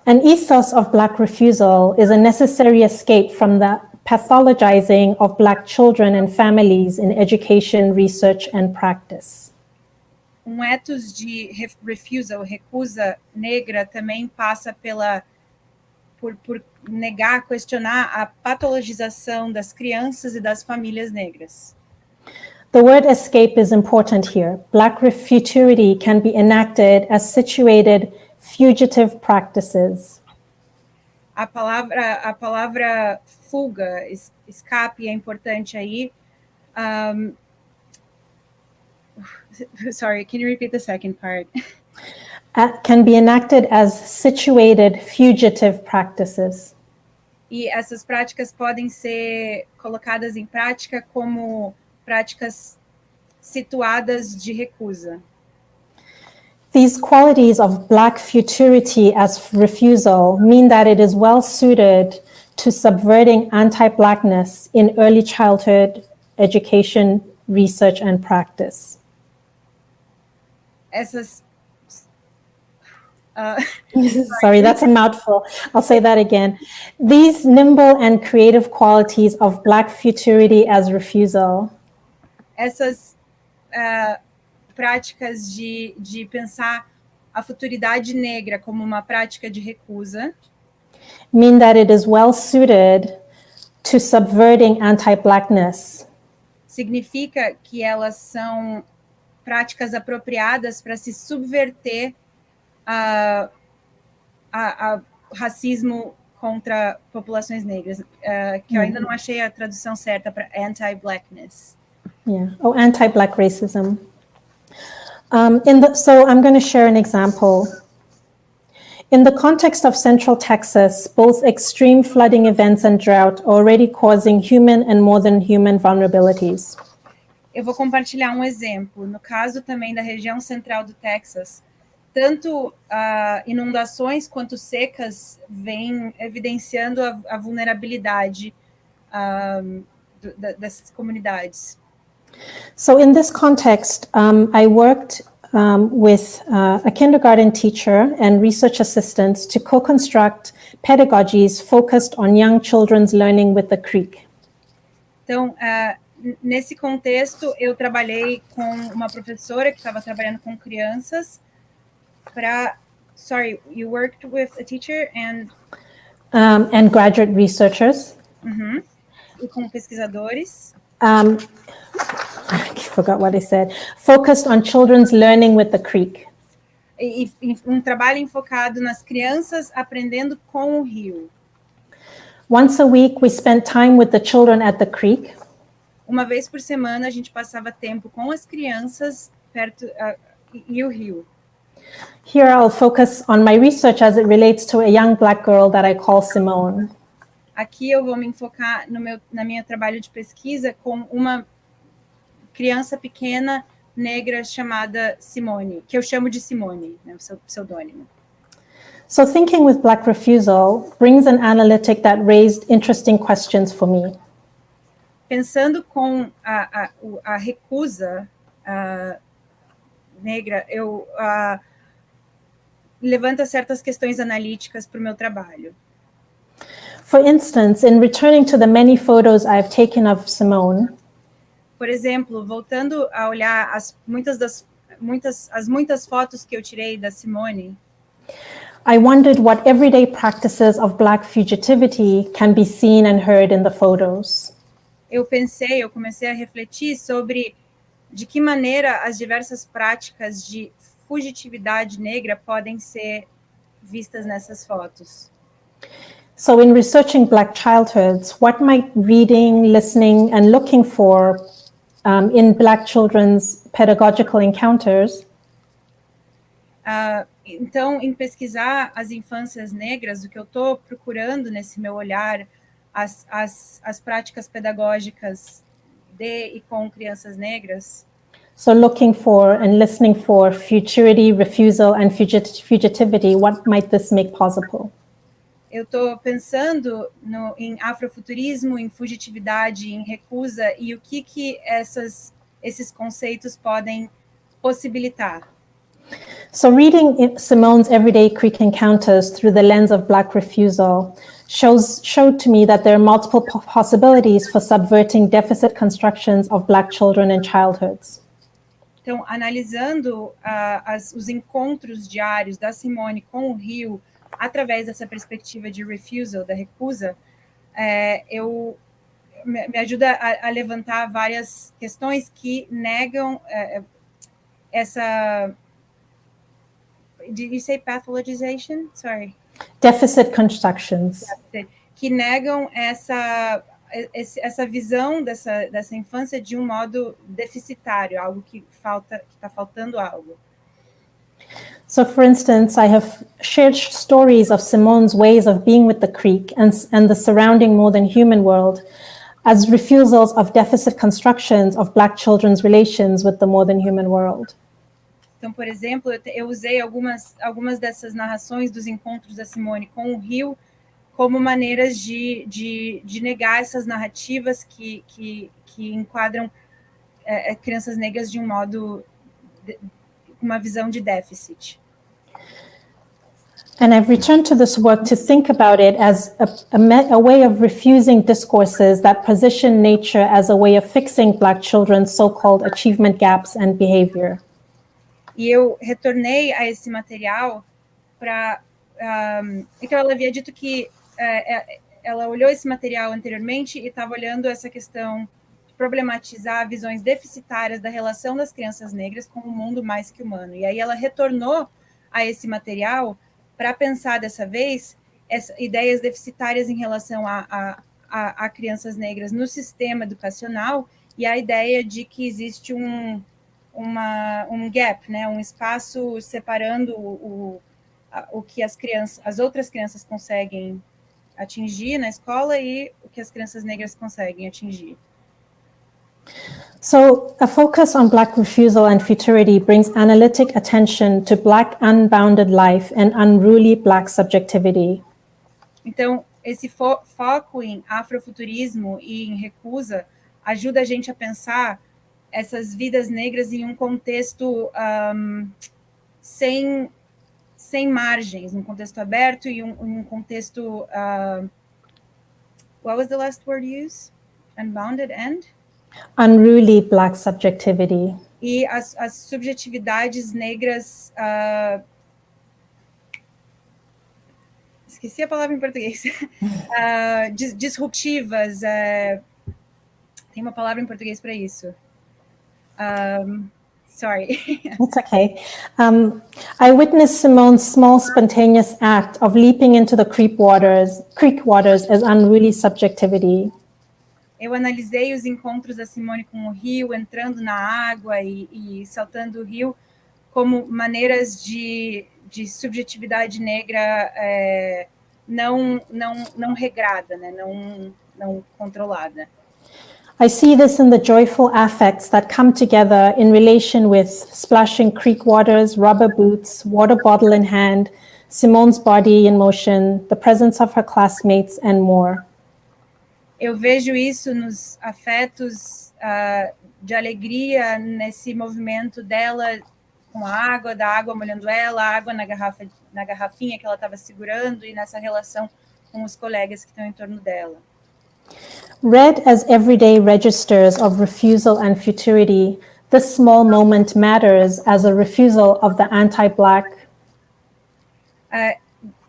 An ethos of Black refusal is a necessary escape from the pathologizing of Black children and families in education, research, and practice.
Ethos de refusal, recusa negra, também passa por negar, questionar a patologização das crianças e das famílias negras.
The word escape is important here. Black futurity can be enacted as situated fugitive practices.
A palavra fuga, escape é importante aí. Sorry, can you repeat the second part?
Can be enacted as situated fugitive practices.
E essas práticas podem ser colocadas em prática como práticas situadas de recusa.
These qualities of Black futurity as refusal mean that it is well suited to subverting anti-Blackness in early childhood education, research, and practice. Sorry, that's a mouthful. I'll say that again. These nimble and creative qualities of Black futurity as refusal.
Essas práticas de pensar a futuridade negra como uma prática de recusa
mean that it is well suited to subverting anti-Blackness.
Significa que elas são práticas apropriadas para se subverter a racismo contra populações negras, que eu ainda não achei a tradução certa para anti-Blackness.
Yeah, anti-Black racism. So I'm going to share an example. In the context of Central Texas, both extreme flooding events and drought are already causing human and more than human vulnerabilities.
Eu vou compartilhar um exemplo. No caso também da região central do Texas, tanto inundações quanto secas vêm evidenciando a vulnerabilidade dessas comunidades.
So in this context, I worked with a kindergarten teacher and research assistants to co-construct pedagogies focused on young children's learning with the creek.
Então, nesse contexto, eu trabalhei com uma professora que estava trabalhando com crianças Sorry, you worked with a teacher and...
and graduate researchers.
E com pesquisadores.
I forgot what I said. Focused on children's learning with the creek.
E trabalho enfocado nas crianças aprendendo com o rio.
Once a week, we spent time with the children at the creek.
Uma vez por semana, a gente passava tempo com as crianças perto e o rio.
Here, I'll focus on my research as it relates to a young Black girl that I call Simone.
Aqui eu vou me enfocar na minha trabalho de pesquisa com uma criança pequena negra chamada Simone, que eu chamo de Simone, né, o seu pseudônimo.
So thinking with Black refusal brings an analytic that raised interesting questions for me.
Pensando com a recusa negra, eu levanta certas questões analíticas para o meu trabalho.
For instance, in returning to the many photos I've taken of Simone,
por exemplo, voltando a olhar as muitas fotos que eu tirei da Simone,
I wondered what everyday practices of Black fugitivity can be seen and heard in the photos.
Eu comecei a refletir sobre de que maneira as diversas práticas de fugitividade negra podem ser vistas nessas fotos.
So in researching Black childhoods, what might reading, listening, and looking for in Black children's pedagogical encounters
então, em pesquisar as infâncias negras, o que eu estou procurando nesse meu olhar, as práticas pedagógicas de e com crianças negras.
So looking for and listening for futurity, refusal, and fugitivity, what might this make possible?
Eu estou pensando em afrofuturismo, em fugitividade, em recusa, e o que esses conceitos podem possibilitar.
So reading Simone's everyday Creek encounters through the lens of Black refusal showed to me that there are multiple possibilities for subverting deficit constructions of Black children and childhoods.
Então, analisando os encontros diários da Simone com o rio, através dessa perspectiva de refusal, da recusa, me ajuda a levantar várias questões que negam essa... Did you say pathologization? Sorry.
Deficit constructions.
Que negam essa visão dessa infância de um modo deficitário, algo que está faltando algo.
So, for instance, I have shared stories of Simone's ways of being with the creek and the surrounding more than human world as refusals of deficit constructions of Black children's relations with the more than human world.
Então, por exemplo, eu usei algumas dessas narrações dos encontros da Simone com o rio como maneiras de negar essas narrativas que enquadram crianças negras de um modo, uma visão de déficit.
And I've returned to this work to think about it as a way of refusing discourses that position nature as a way of fixing Black children's so-called achievement gaps and behavior.
E eu retornei a esse material para... então, ela havia dito que ela olhou esse material anteriormente e estava olhando essa questão de problematizar visões deficitárias da relação das crianças negras com o mundo mais que humano. E aí ela retornou a esse material para pensar, dessa vez, ideias deficitárias em relação a crianças negras no sistema educacional e a ideia de que existe um gap, né, um espaço separando o que as outras crianças conseguem atingir na escola e o que as crianças negras conseguem atingir.
So, a focus on Black refusal and futurity brings analytic attention to Black unbounded life and unruly Black subjectivity.
Então, esse foco em afrofuturismo e em recusa ajuda a gente a pensar essas vidas negras em um contexto sem margens, um contexto aberto e um contexto... what was the last word used? Unbounded and?
Unruly Black subjectivity.
E as subjetividades negras... esqueci a palavra em português, disruptivas, tem uma palavra em português para isso. Sorry.
It's okay. I witnessed Simone's small spontaneous act of leaping into the creek waters as unruly subjectivity.
Eu analisei os encontros da Simone com o rio, entrando na água e saltando o rio, como maneiras de subjetividade negra não regrada, né? não controlada.
I see this in the joyful affects that come together in relation with splashing creek waters, rubber boots, water bottle in hand, Simone's body in motion, the presence of her classmates, and more.
Eu vejo isso nos afetos de alegria, nesse movimento dela com a água, da água molhando ela, a água na garrafinha que ela estava segurando e nessa relação com os colegas que estão em torno dela.
Read as everyday registers of refusal and futurity, this small moment matters as a refusal of the anti-Black.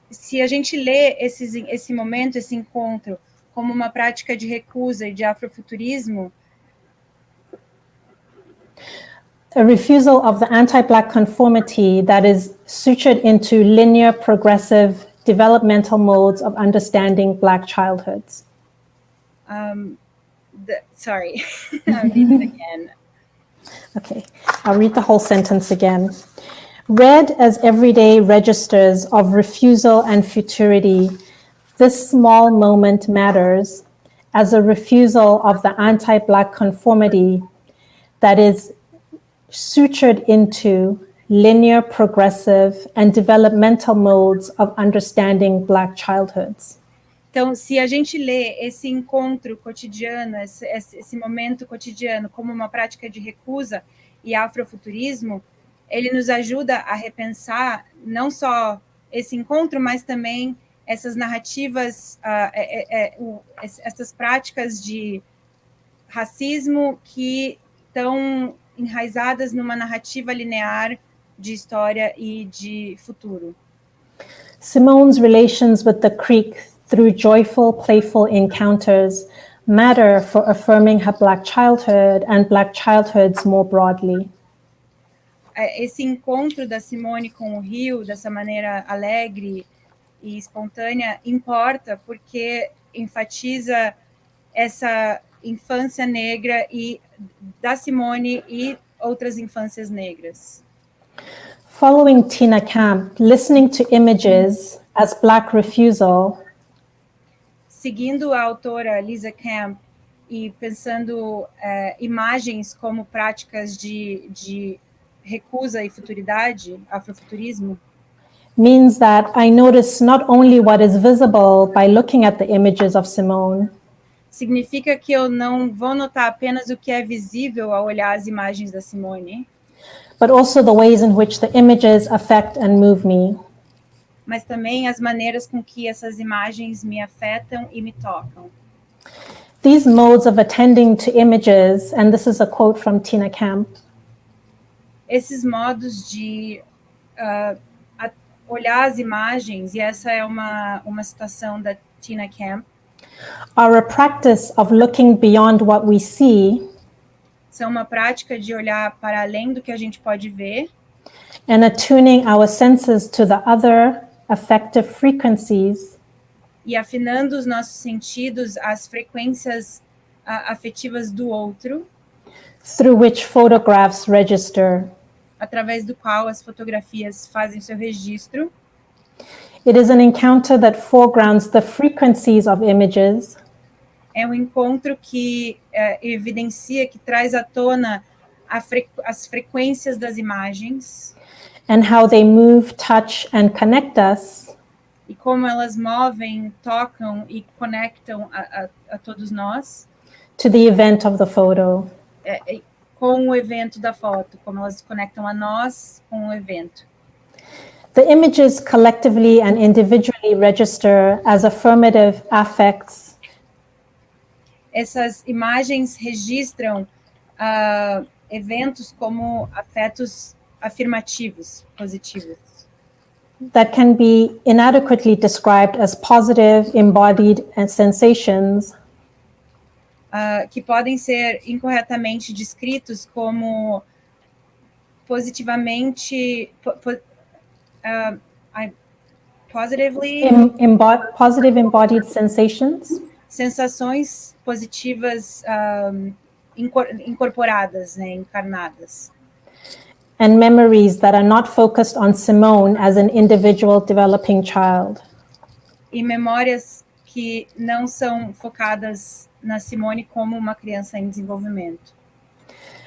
Se a gente lê esse momento, esse encontro, como uma prática de recusa e de afrofuturismo,
a refusal of the anti-Black conformity that is sutured into linear, progressive, developmental modes of understanding Black childhoods.
Sorry, I'll read it again.
Okay, I'll read the whole sentence again. Read as everyday registers of refusal and futurity, this small moment matters as a refusal of the anti-Black conformity that is sutured into linear, progressive, and developmental modes of understanding Black childhoods.
Então, se a gente lê esse encontro cotidiano, esse momento cotidiano como uma prática de recusa e afrofuturismo, ele nos ajuda a repensar não só esse encontro, mas também essas narrativas, essas práticas de racismo que estão enraizadas numa narrativa linear de história e de futuro.
Simone's relations with the creek through joyful, playful encounters matter for affirming her Black childhood and Black childhoods more broadly.
Esse encontro da Simone com o rio, dessa maneira alegre e espontânea, importa porque enfatiza essa infância negra e da Simone e outras infâncias negras.
Following Tina Camp, listening to images as Black refusal,
seguindo a autora Lisa Camp e pensando imagens como práticas de recusa e futuridade, afrofuturismo,
means that I notice not only what is visible by looking at the images of Simone,
significa que eu não vou notar apenas o que é visível ao olhar as imagens da Simone,
but also the ways in which the images affect and move me.
Mas também as maneiras com que essas imagens me afetam e me tocam.
These modes of attending to images, and this is a quote from Tina Camp,
esses modos de olhar as imagens, e essa é uma citação da Tina Camp,
are a practice of looking beyond what we see,
são uma prática de olhar para além do que a gente pode ver,
and attuning our senses to the other affective frequencies,
e afinando os nossos sentidos às frequências afetivas do outro,
through which photographs register.
Através do qual as fotografias fazem seu registro.
It is an encounter that foregrounds the frequencies of images.
É um encontro que evidencia, que traz à tona as frequências das imagens.
And how they move, touch, and connect us.
E como elas movem, tocam e conectam a todos nós.
To the event of the photo.
Com o evento da foto, como elas conectam a nós com o evento.
The images collectively and individually register as affirmative affects.
Essas imagens registram eventos como afetos afirmativos, positivos.
that can be inadequately described as positive embodied sensations
que podem ser incorretamente descritos como positivamente, positively,
positive embodied sensations
sensações positivas incorporadas, né, encarnadas.
and memories that are not focused on Simone as an individual developing child.
E memórias que não são focadas na Simone como uma criança em desenvolvimento.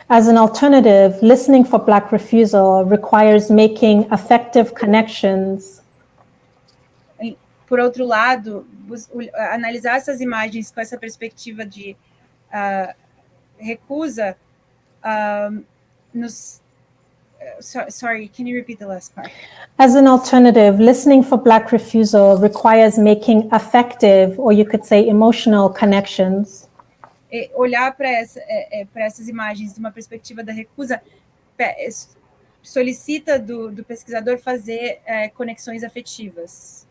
As an alternative, listening for Black refusal requires making effective connections.
Por outro lado, analisar essas imagens com essa perspectiva de recusa sorry, can you repeat the last part?
As an alternative, listening for Black refusal requires making effective, or you could say emotional connections.
Olhar para essas imagens de uma perspectiva da recusa solicita do pesquisador fazer conexões afetivas.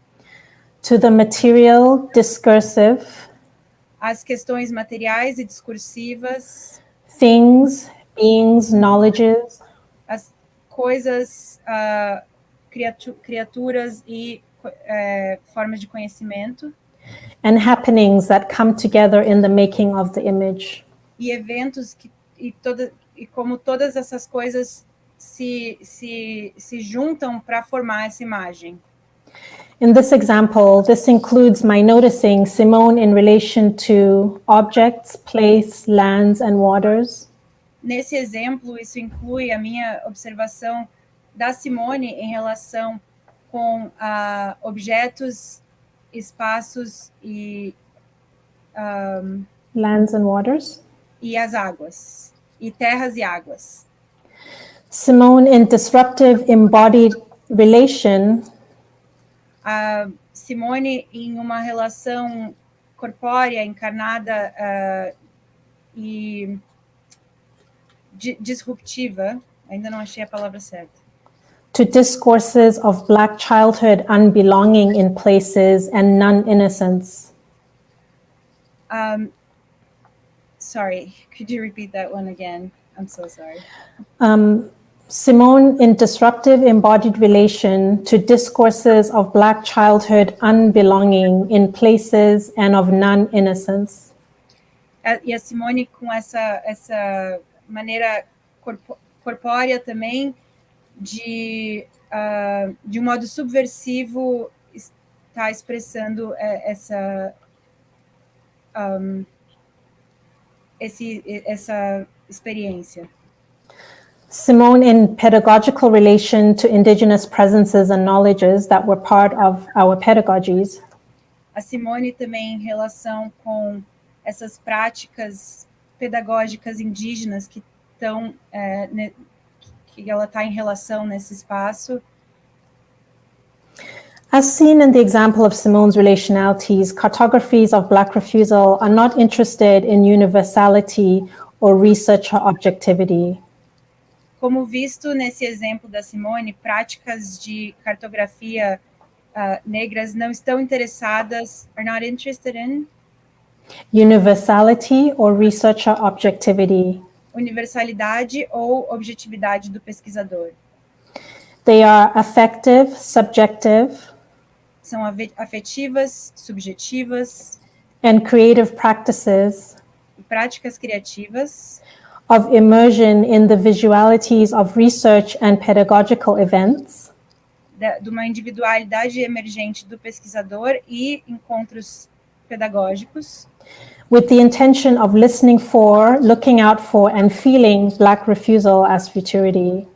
To the material, discursive,
as questões materiais e discursivas,
things, beings, knowledges,
as coisas, criaturas e formas de conhecimento,
and happenings that come together in the making of the image.
E eventos e como todas essas coisas se juntam para formar essa imagem.
In this example, this includes my noticing Simone in relation to objects, place, lands, and waters.
Nesse exemplo, isso inclui a minha observação da Simone em relação com objetos, espaços e
lands and waters.
E as águas, e terras e águas.
Simone in disruptive embodied relation.
Simone em uma relação corpórea, encarnada e disruptiva, ainda não achei a palavra certa.
To discourses of Black childhood unbelonging in places and non-innocence.
Sorry, could you repeat that one again? I'm so sorry.
Simone in disruptive embodied relation to discourses of Black childhood unbelonging in places and of non-innocence.
E a Simone com essa maneira corpórea também de um modo subversivo está expressando essa experiência.
Simone in pedagogical relation to indigenous presences and knowledges that were part of our pedagogies.
A Simone também em relação com essas práticas pedagógicas indígenas que estão que ela está em relação nesse espaço.
As seen in the example of Simone's relationalities, cartographies of Black refusal are not interested in universality or research or objectivity.
Como visto nesse exemplo da Simone, práticas de cartografia negras não estão interessadas, are not interested in
universality or research or objectivity.
Universalidade ou objetividade do pesquisador.
They are affective, subjective,
são afetivas, subjetivas,
and creative practices,
e práticas criativas,
of immersion in the visualities of research and pedagogical events,
de uma individualidade emergente do pesquisador e encontros pedagógicos,
with the intention of listening for, looking out for, and feeling Black refusal as futurity.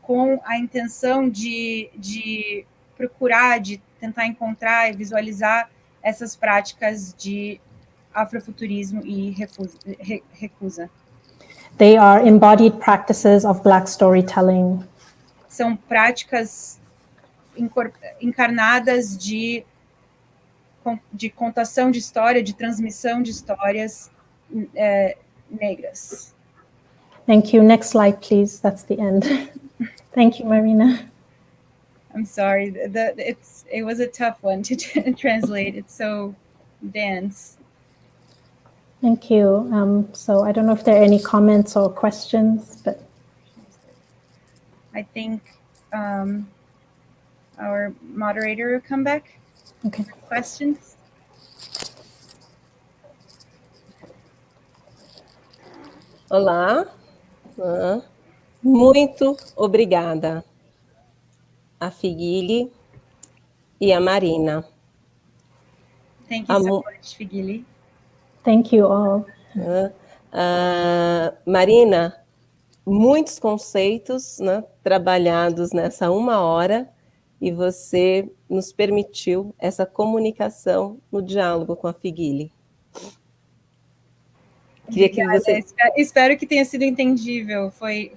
Com a intenção de procurar, de tentar encontrar e visualizar essas práticas de afrofuturismo e recusa.
They are embodied practices of Black storytelling.
São práticas encarnadas de contação de história, de transmissão de histórias negras.
Thank you. Next slide, please. That's the end. Thank you, Marina.
I'm sorry. It was a tough one to translate. It's so dense.
Thank you. So I don't know if there are any comments or questions, but
I think our moderator will come back.
okay.
Questions?
Olá. Muito obrigada a Fikile e a Marina.
Thank you so much, Fikile.
Thank you all.
Marina, muitos conceitos, né, trabalhados nessa 1 hora, e você nos permitiu essa comunicação no diálogo com a Fikile. Queria que você...
Espero que tenha sido entendível. Foi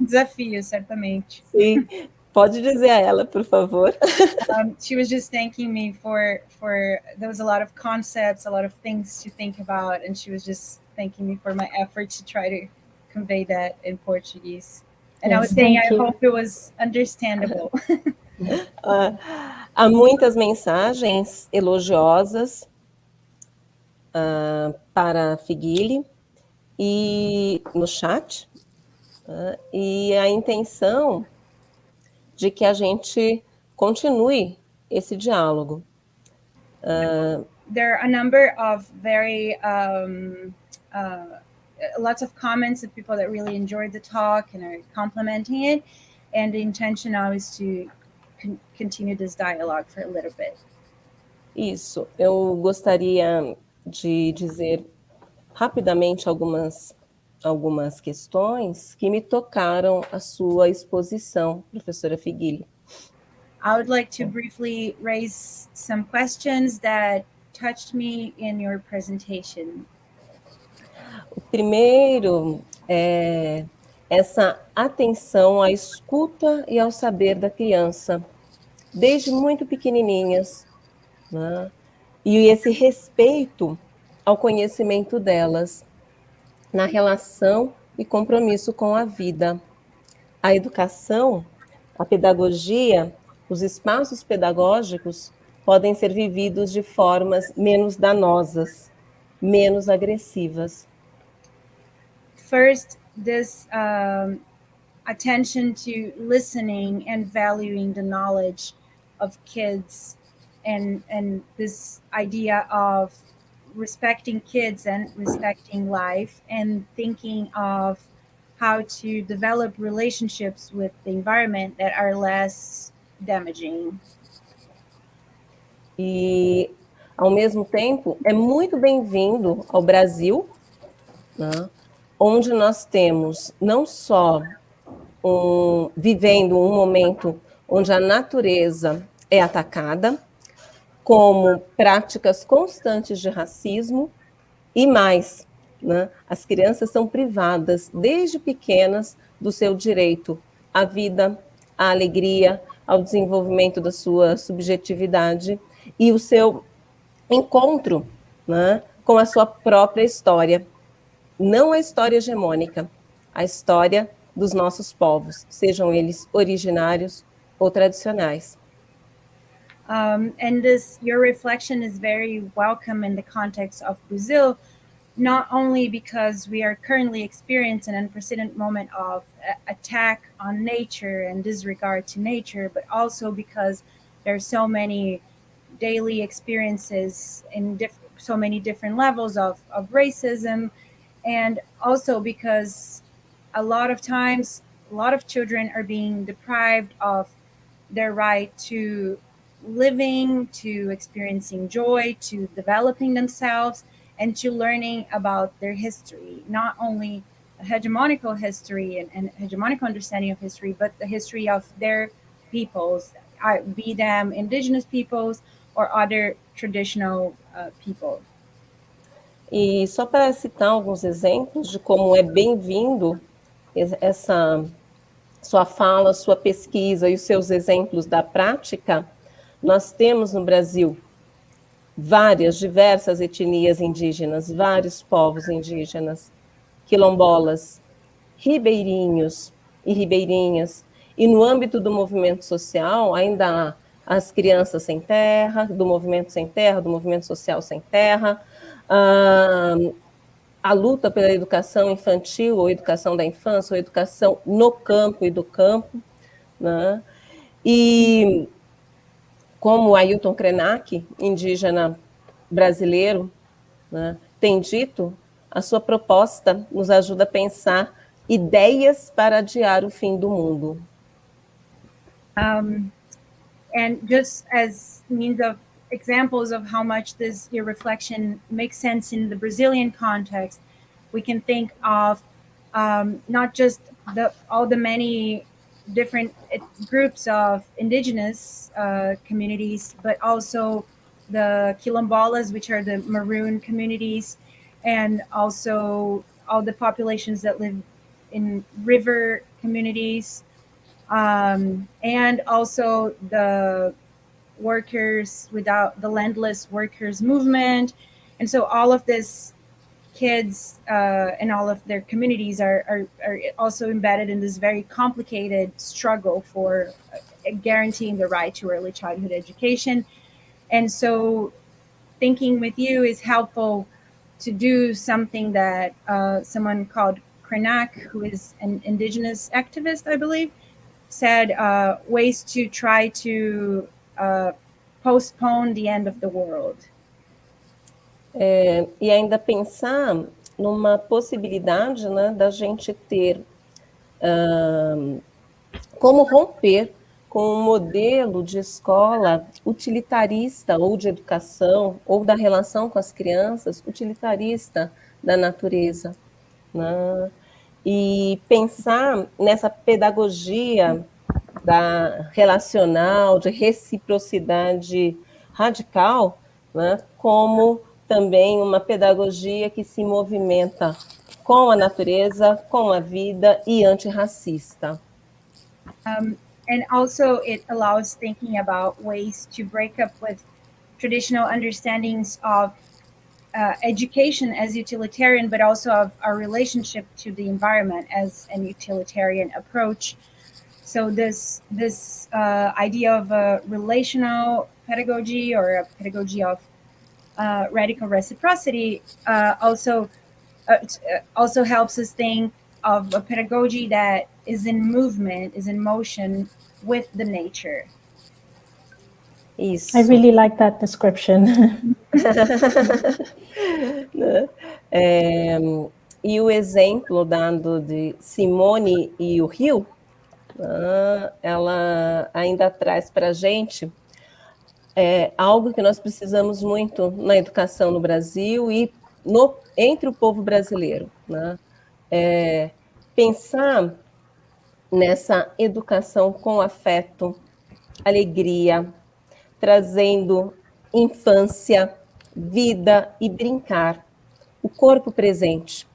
um desafio, certamente.
Sim. Pode dizer a ela, por favor.
She was just thanking me for there was a lot of concepts, a lot of things to think about, and she was just thanking me for my effort to try to convey that in Portuguese. And yes, I was saying, I hope it was understandable.
Há muitas mensagens elogiosas para a Fikile e no chat, e a intenção de que a gente continue esse diálogo.
There are a number of very lots of comments of people that really enjoyed the talk and are complimenting it, and the intention now is to continue this dialogue for a little bit.
Isso, eu gostaria de dizer rapidamente algumas questões que me tocaram a sua exposição, professora Fikile.
I would like to briefly raise some questions that touched me in your presentation.
O primeiro é essa atenção à escuta e ao saber da criança, desde muito pequenininhas, né? E esse respeito ao conhecimento delas, na relação e compromisso com a vida. A educação, a pedagogia, os espaços pedagógicos podem ser vividos de formas menos danosas, menos agressivas.
First, this attention to listening and valuing the knowledge of kids, and this idea of respecting kids and respecting life, and thinking of how to develop relationships with the environment that are less damaging.
E, ao mesmo tempo, é muito bem-vindo ao Brasil, né, onde nós temos não só vivendo um momento onde a natureza é atacada, como práticas constantes de racismo e mais, né, as crianças são privadas desde pequenas do seu direito à vida, à alegria, ao desenvolvimento da sua subjetividade e o seu encontro, né, com a sua própria história. Não a história hegemônica, a história dos nossos povos, sejam eles originários ou tradicionais.
And your reflection is very welcome in the context of Brazil, not only because we are currently experiencing an unprecedented moment of attack on nature and disregard to nature, but also because there are so many daily experiences in so many different levels of racism, and also because a lot of times, a lot of children are being deprived of their right to living, to experiencing joy, to developing themselves, and to learning about their history, not only a hegemonical history and hegemonical understanding of history, but the history of their peoples, be them indigenous peoples or other traditional people.
E só para citar alguns exemplos de como é bem-vindo essa sua fala, sua pesquisa e os seus exemplos da prática, nós temos no Brasil diversas etnias indígenas, vários povos indígenas, quilombolas, ribeirinhos e ribeirinhas, E no âmbito do movimento social, ainda há as crianças sem terra, do movimento sem terra, do movimento social sem terra, a luta pela educação infantil, ou educação da infância, ou educação no campo e do campo, né? E como Ailton Krenak, indígena brasileiro, né, tem dito, a sua proposta nos ajuda a pensar ideias para adiar o fim do mundo.
And just as means of examples of how much your reflection makes sense in the Brazilian context, we can think of not just all the many different groups of indigenous communities, but also the quilombolas, which are the maroon communities, and also all the populations that live in river communities, and also the workers without the landless workers movement. And so all of this kids and all of their communities are also embedded in this very complicated struggle for guaranteeing the right to early childhood education. And so thinking with you is helpful to do something that someone called Krenak, who is an indigenous activist, I believe, said, ways to try to postpone the end of the world.
E ainda pensar numa possibilidade, né, da gente ter como romper com um modelo de escola utilitarista, ou de educação, ou da relação com as crianças, utilitarista da natureza, né? E pensar nessa pedagogia relacional, de reciprocidade radical, né, como também uma pedagogia que se movimenta com a natureza, com a vida e antirracista.
And also it allows thinking about ways to break up with traditional understandings of education as utilitarian, but also of our relationship to the environment as an utilitarian approach. So this idea of a relational pedagogy, or a pedagogy of radical reciprocity, also helps us think of a pedagogy that is in movement, is in motion with the nature.
Isso.
I really like that description.
E o exemplo dado de Simone e o Rio, ela ainda traz para a gente algo que nós precisamos muito na educação no Brasil e entre o povo brasileiro, né? Pensar nessa educação com afeto, alegria, trazendo infância, vida e brincar, o corpo presente,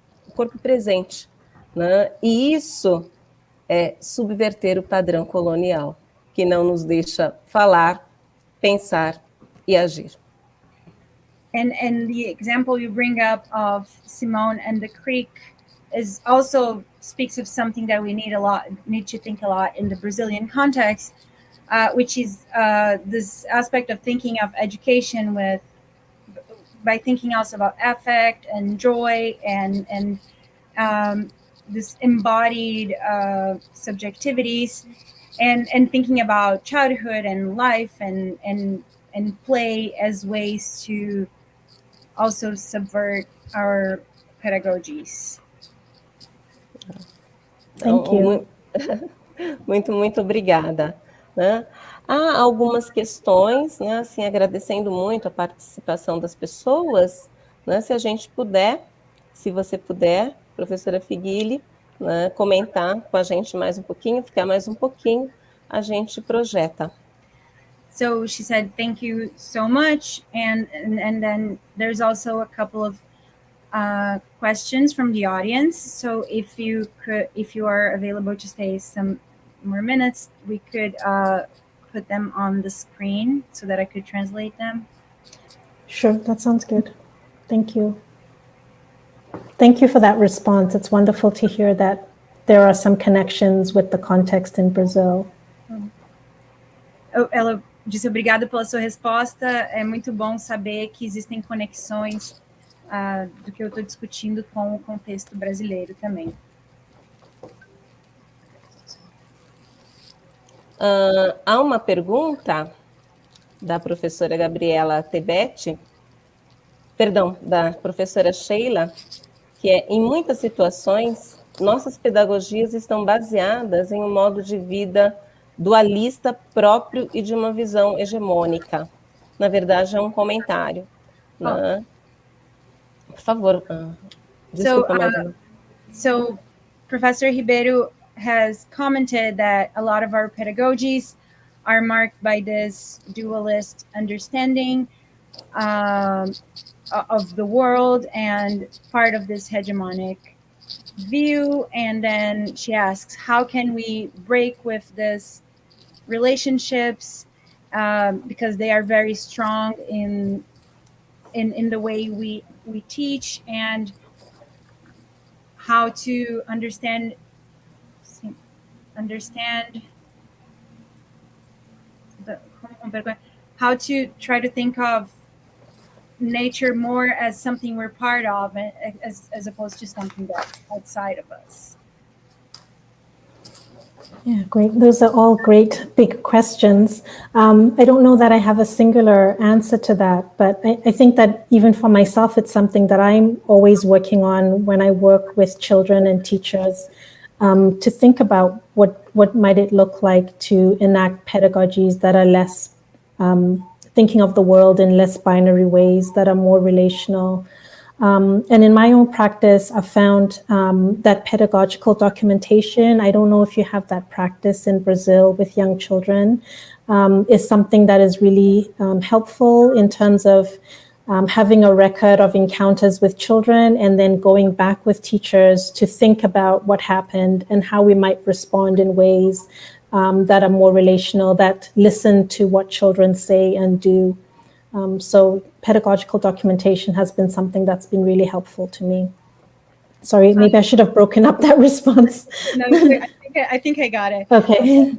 né? E isso é subverter o padrão colonial, que não nos deixa falar, pensar e agir.
And the example you bring up of Simone and the creek is also speaks of something that we need to think a lot in the Brazilian context, which is this aspect of thinking of education by thinking also about affect and joy and this embodied subjectivities, and thinking about childhood and life and play as ways to also subvert our pedagogies.
Thank you.
Muito obrigada. Né? Há algumas questões, né, assim, agradecendo muito a participação das pessoas, né, se você puder, professora Fikile, né, comentar com a gente mais um pouquinho, ficar mais um pouquinho, a gente projeta.
So she said, thank you so much. And then there's also a couple of questions from the audience. So if you are available to stay some more minutes, we could put them on the screen so that I could translate them.
Sure, that sounds good. Thank you. Thank you for that response. It's wonderful to hear that there are some connections with the context in Brazil.
Ela disse obrigada pela sua resposta. É muito bom saber que existem conexões do que eu estou discutindo com o contexto brasileiro também.
Há uma pergunta da professora Gabriela Tebete, perdão, da professora Sheila, que é: em muitas situações, nossas pedagogias estão baseadas em um modo de vida dualista próprio e de uma visão hegemônica. Na verdade, é um comentário. Né? Por favor, desculpa, Marina.
So Professor Ribeiro has commented that a lot of our pedagogies are marked by this dualist understanding of the world and part of this hegemonic view. And then she asks, how can we break with this relationships because they are very strong in the way we teach, and how to understand how to try to think of nature more as something we're part of, as opposed to something that's outside of us.
Yeah, great. Those are all great big questions. I don't know that I have a singular answer to that, but I think that even for myself, it's something that I'm always working on when I work with children and teachers, to think about what might it look like to enact pedagogies that are less thinking of the world in less binary ways, that are more relational. And in my own practice, I found that pedagogical documentation, I don't know if you have that practice in Brazil with young children, is something that is really helpful in terms of having a record of encounters with children and then going back with teachers to think about what happened and how we might respond in ways that are more relational, that listen to what children say and do. So pedagogical documentation has been something that's been really helpful to me. Sorry, maybe I should have broken up that response.
No, I think I got it.
Okay.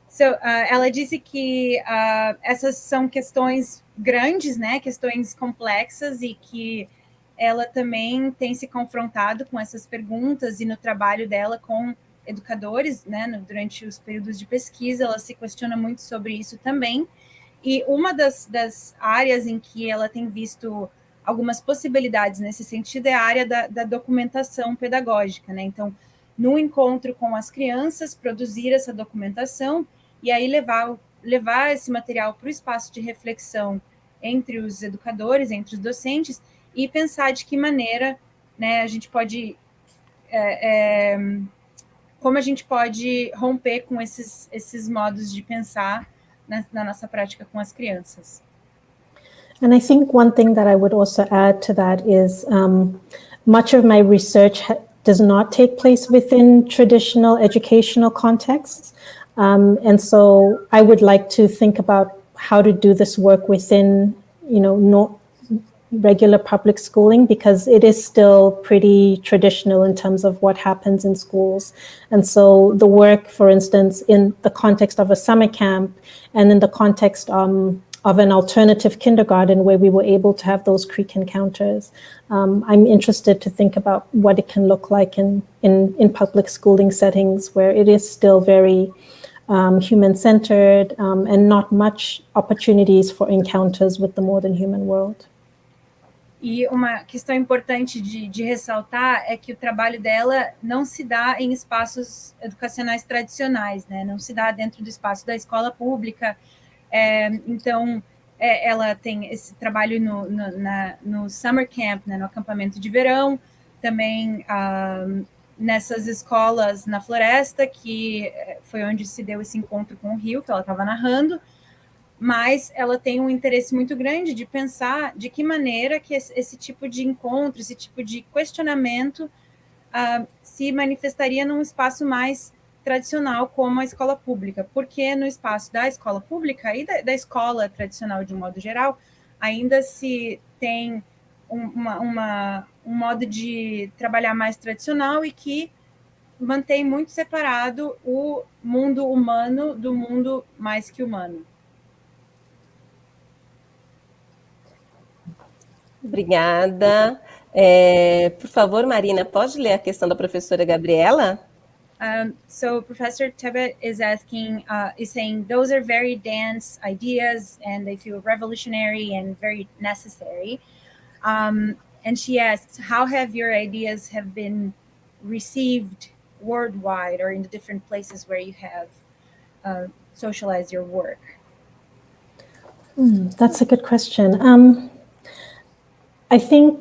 So, ela disse que essas são questões grandes, né, questões complexas, e que ela também tem se confrontado com essas perguntas, e no trabalho dela com educadores, né, durante os períodos de pesquisa, ela se questiona muito sobre isso também. E uma das áreas em que ela tem visto algumas possibilidades nesse sentido é a área da documentação pedagógica, né? Então, no encontro com as crianças, produzir essa documentação e aí levar esse material para o espaço de reflexão entre os educadores, entre os docentes, e pensar de que maneira, né, a gente pode... como a gente pode romper com esses modos de pensar na nossa prática com as crianças.
And I think one thing that I would also add to that is much of my research does not take place within traditional educational contexts. And so I would like to think about how to do this work within, not regular public schooling, because it is still pretty traditional in terms of what happens in schools. And so the work, for instance, in the context of a summer camp and in the context of an alternative kindergarten where we were able to have those Creek encounters, I'm interested to think about what it can look like in public schooling settings where it is still very human-centered and not much opportunities for encounters with the more than human world.
E uma questão importante de ressaltar é que o trabalho dela não se dá em espaços educacionais tradicionais, né? Não se dá dentro do espaço da escola pública. Então, ela tem esse trabalho no summer camp, né? No acampamento de verão, também nessas escolas na floresta, que foi onde se deu esse encontro com o rio, que ela estava narrando. Mas ela tem um interesse muito grande de pensar de que maneira que esse tipo de encontro, esse tipo de questionamento se manifestaria num espaço mais tradicional como a escola pública, porque no espaço da escola pública e da escola tradicional de um modo geral, ainda se tem um modo de trabalhar mais tradicional e que mantém muito separado o mundo humano do mundo mais que humano.
Obrigada. Por favor, Marina, pode ler a questão da professora Gabriela?
So Professor Tebet is asking, is saying, those are very dense ideas and they feel revolutionary and very necessary. And she asks, how have your ideas have been received worldwide or in the different places where you have socialized your work?
That's a good question. I think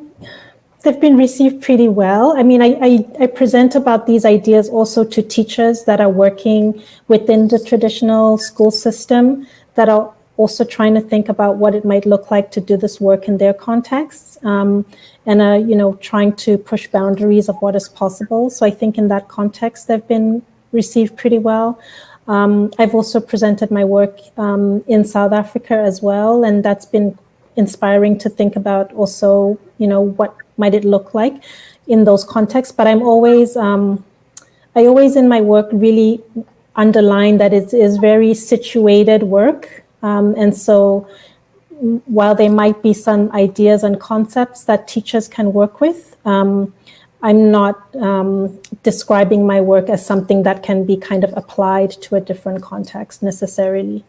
they've been received pretty well. I mean, I present about these ideas also to teachers that are working within the traditional school system, that are also trying to think about what it might look like to do this work in their contexts, and trying to push boundaries of what is possible. So I think in that context, they've been received pretty well. I've also presented my work in South Africa as well, and that's been inspiring to think about also, what might it look like in those contexts. But I always in my work really underline that it is very situated work. And so while there might be some ideas and concepts that teachers can work with, I'm not describing my work as something that can be kind of applied to a different context necessarily.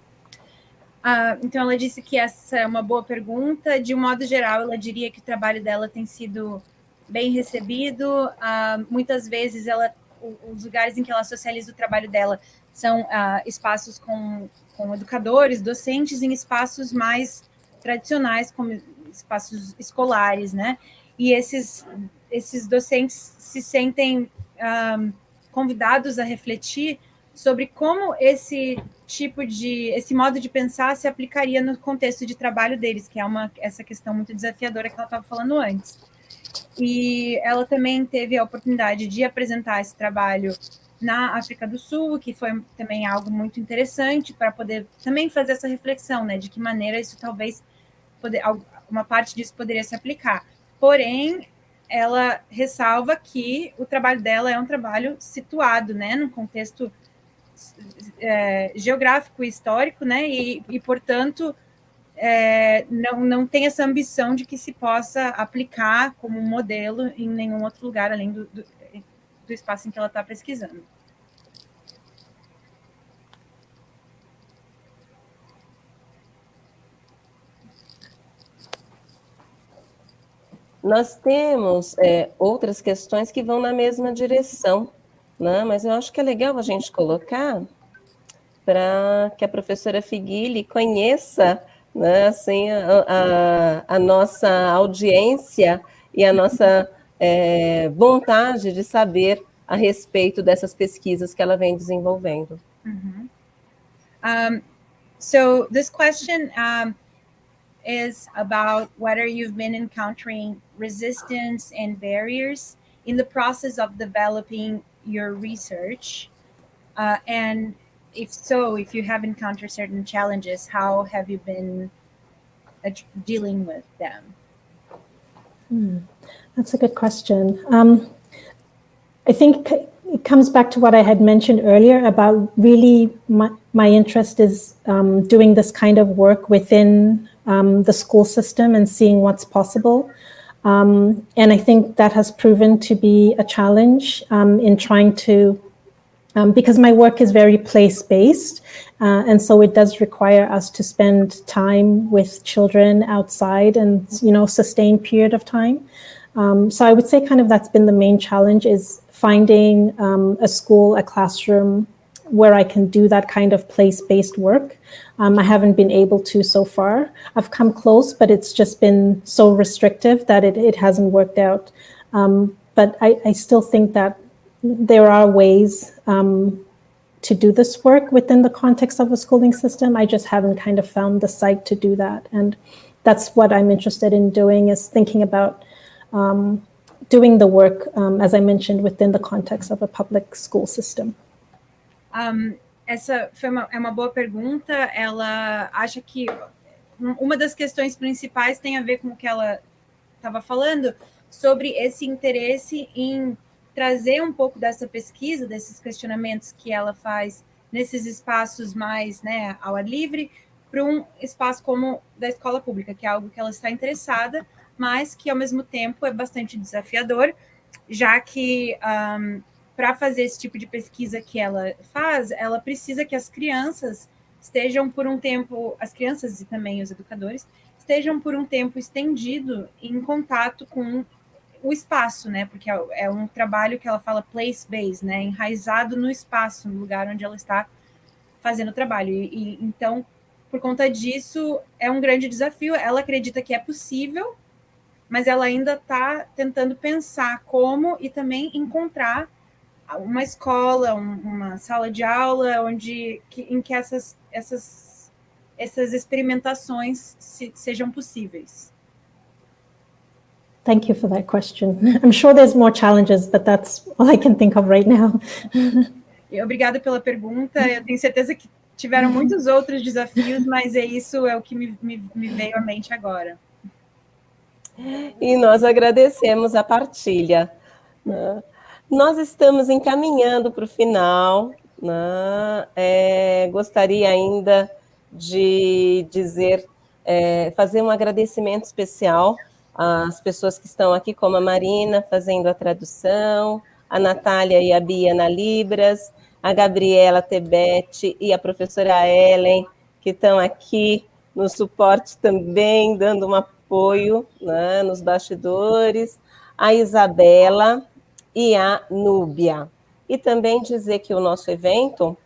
Então, ela disse que essa é uma boa pergunta. De um modo geral, ela diria que o trabalho dela tem sido bem recebido. Muitas vezes, os lugares em que ela socializa o trabalho dela são espaços com educadores, docentes, em espaços mais tradicionais, como espaços escolares, né? E esses docentes se sentem convidados a refletir sobre como esse modo de pensar se aplicaria no contexto de trabalho deles, que é essa questão muito desafiadora que ela estava falando antes. E ela também teve a oportunidade de apresentar esse trabalho na África do Sul, que foi também algo muito interessante para poder também fazer essa reflexão, né, de que maneira isso talvez, uma parte disso poderia se aplicar. Porém, ela ressalva que o trabalho dela é um trabalho situado, né, num contexto geográfico e histórico, né, e portanto, não tem essa ambição de que se possa aplicar como modelo em nenhum outro lugar, além do espaço em que ela está pesquisando.
Nós temos outras questões que vão na mesma direção, né? Mas eu acho que é legal a gente colocar para que a professora Fikile conheça, né, assim, a nossa audiência e a nossa vontade de saber a respeito dessas pesquisas que ela vem desenvolvendo.
So this question is about whether you've been encountering resistance and barriers in the process of developing your research, and if so, if you have encountered certain challenges, how have you been dealing with them?
That's a good question. I think it comes back to what I had mentioned earlier about really my interest is doing this kind of work within the school system and seeing what's possible. And I think that has proven to be a challenge in trying to, because my work is very place-based, and so it does require us to spend time with children outside and, sustained period of time. So I would say kind of that's been the main challenge, is finding a school, a classroom where I can do that kind of place-based work. I haven't been able to so far. I've come close, but it's just been so restrictive that it hasn't worked out. But I still think that there are ways to do this work within the context of a schooling system. I just haven't kind of found the site to do that. And that's what I'm interested in doing, is thinking about doing the work, as I mentioned, within the context of a public school system.
Essa é uma boa pergunta. Ela acha que uma das questões principais tem a ver com o que ela estava falando, sobre esse interesse em trazer um pouco dessa pesquisa, desses questionamentos que ela faz nesses espaços mais, né, ao ar livre, para um espaço como da escola pública, que é algo que ela está interessada, mas que, ao mesmo tempo, é bastante desafiador, já que, para fazer esse tipo de pesquisa que ela faz, ela precisa que as crianças estejam por um tempo, as crianças e também os educadores, estejam por um tempo estendido em contato com o espaço, né? Porque é um trabalho que ela fala place-based, né? Enraizado no espaço, no lugar onde ela está fazendo o trabalho. E então, por conta disso, é um grande desafio. Ela acredita que é possível, mas ela ainda está tentando pensar como e também encontrar uma escola, uma sala de aula em que essas experimentações sejam possíveis.
Thank you for that question. I'm sure there's more challenges, but that's all I can think of right now.
Obrigada pela pergunta. Eu tenho certeza que tiveram muitos outros desafios, mas isso é o que me veio à mente agora.
E nós agradecemos a partilha. Né? Nós estamos encaminhando para o final. Né? Gostaria ainda de dizer, fazer um agradecimento especial às pessoas que estão aqui, como a Marina, fazendo a tradução, a Natália e a Bia na Libras, a Gabriela Tebete e a professora Ellen, que estão aqui no suporte também, dando um apoio, né, nos bastidores, a Isabela e a Núbia. E também dizer que o nosso evento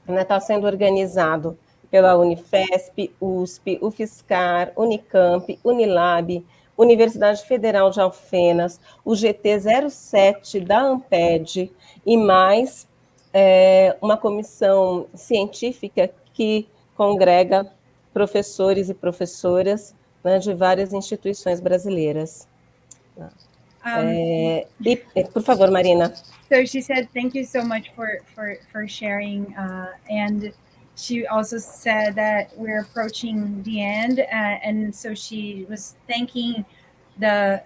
está sendo organizado pela Unifesp, USP, UFSCar, Unicamp, Unilab, Universidade Federal de Alfenas, o GT 07 da Amped e mais uma comissão científica que congrega professores e professoras, né, de várias instituições brasileiras. Por favor, Marina.
So she said, thank you so much for sharing, and she also said that we're approaching the end, and so she was thanking the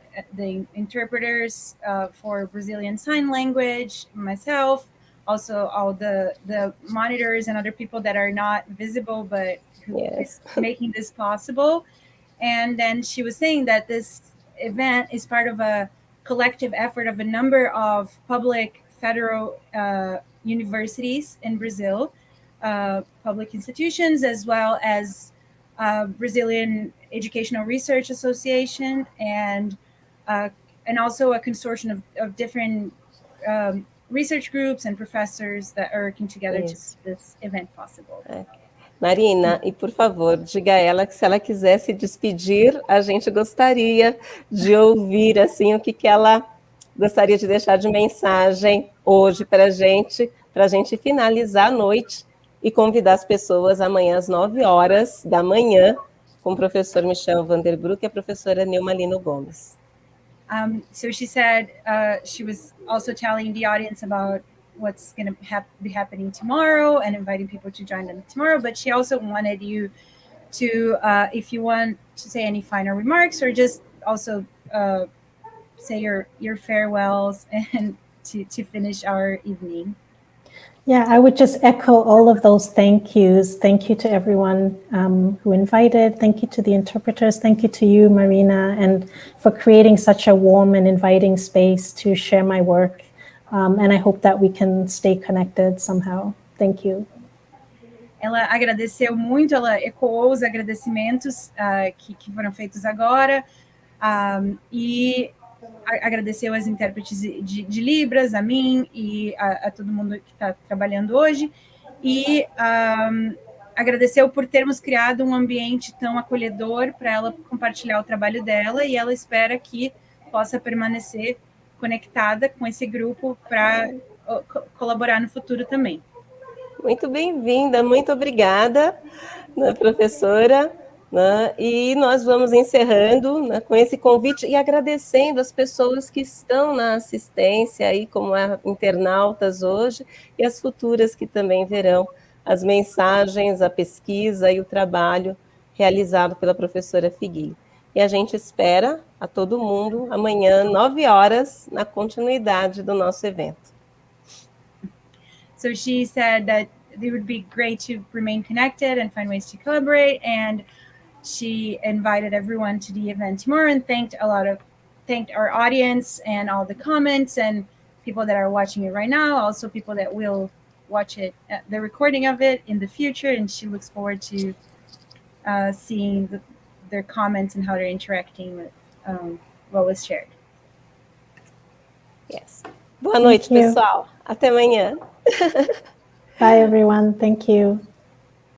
interpreters for Brazilian Sign Language, myself, also all the monitors and other people that are not visible but who is making this possible. And then she was saying that this event is part of a collective effort of a number of public federal universities in Brazil, public institutions, as well as Brazilian Educational Research Association, and also a consortium of different research groups and professors that are working together to make this event possible.
Marina, e por favor, diga a ela que se ela quiser se despedir, a gente gostaria de ouvir assim, o que ela gostaria de deixar de mensagem hoje para a gente finalizar a noite e convidar as pessoas amanhã às 9h da manhã com o professor Michel Vanderbroek e a professora Nxumalo Gomes.
So she said she was also telling the audience about what's going to be happening tomorrow and inviting people to join them tomorrow, but she also wanted you to, if you want to say any final remarks or just also say your farewells and to finish our evening.
Yeah, I would just echo all of those thank yous. Thank you to everyone who invited. Thank you to the interpreters. Thank you to you, Marina, and for creating such a warm and inviting space to share my work. And I hope that we can stay connected somehow. Thank you.
Ela agradeceu muito, ela ecoou os agradecimentos que foram feitos agora, e agradeceu as intérpretes de Libras, a mim e a todo mundo que está trabalhando hoje, e agradeceu por termos criado um ambiente tão acolhedor para ela compartilhar o trabalho dela, e ela espera que possa permanecer conectada com esse grupo para colaborar no futuro também.
Muito bem-vinda, muito obrigada, né, professora. Né, e nós vamos encerrando, né, com esse convite e agradecendo as pessoas que estão na assistência, aí, como internautas hoje, e as futuras que também verão as mensagens, a pesquisa e o trabalho realizado pela professora Fikile. e a gente espera a todo mundo amanhã, 9 horas, na continuidade do nosso evento.
So she said that it would be great to remain connected and find ways to collaborate, and she invited everyone to the event tomorrow and thanked our audience and all the comments and people that are watching it right now, also people that will watch it, the recording of it in the future, and she looks forward to seeing their comments and how they're interacting with what was shared.
Yes. Boa noite, pessoal. Até amanhã.
Bye, everyone. Thank you.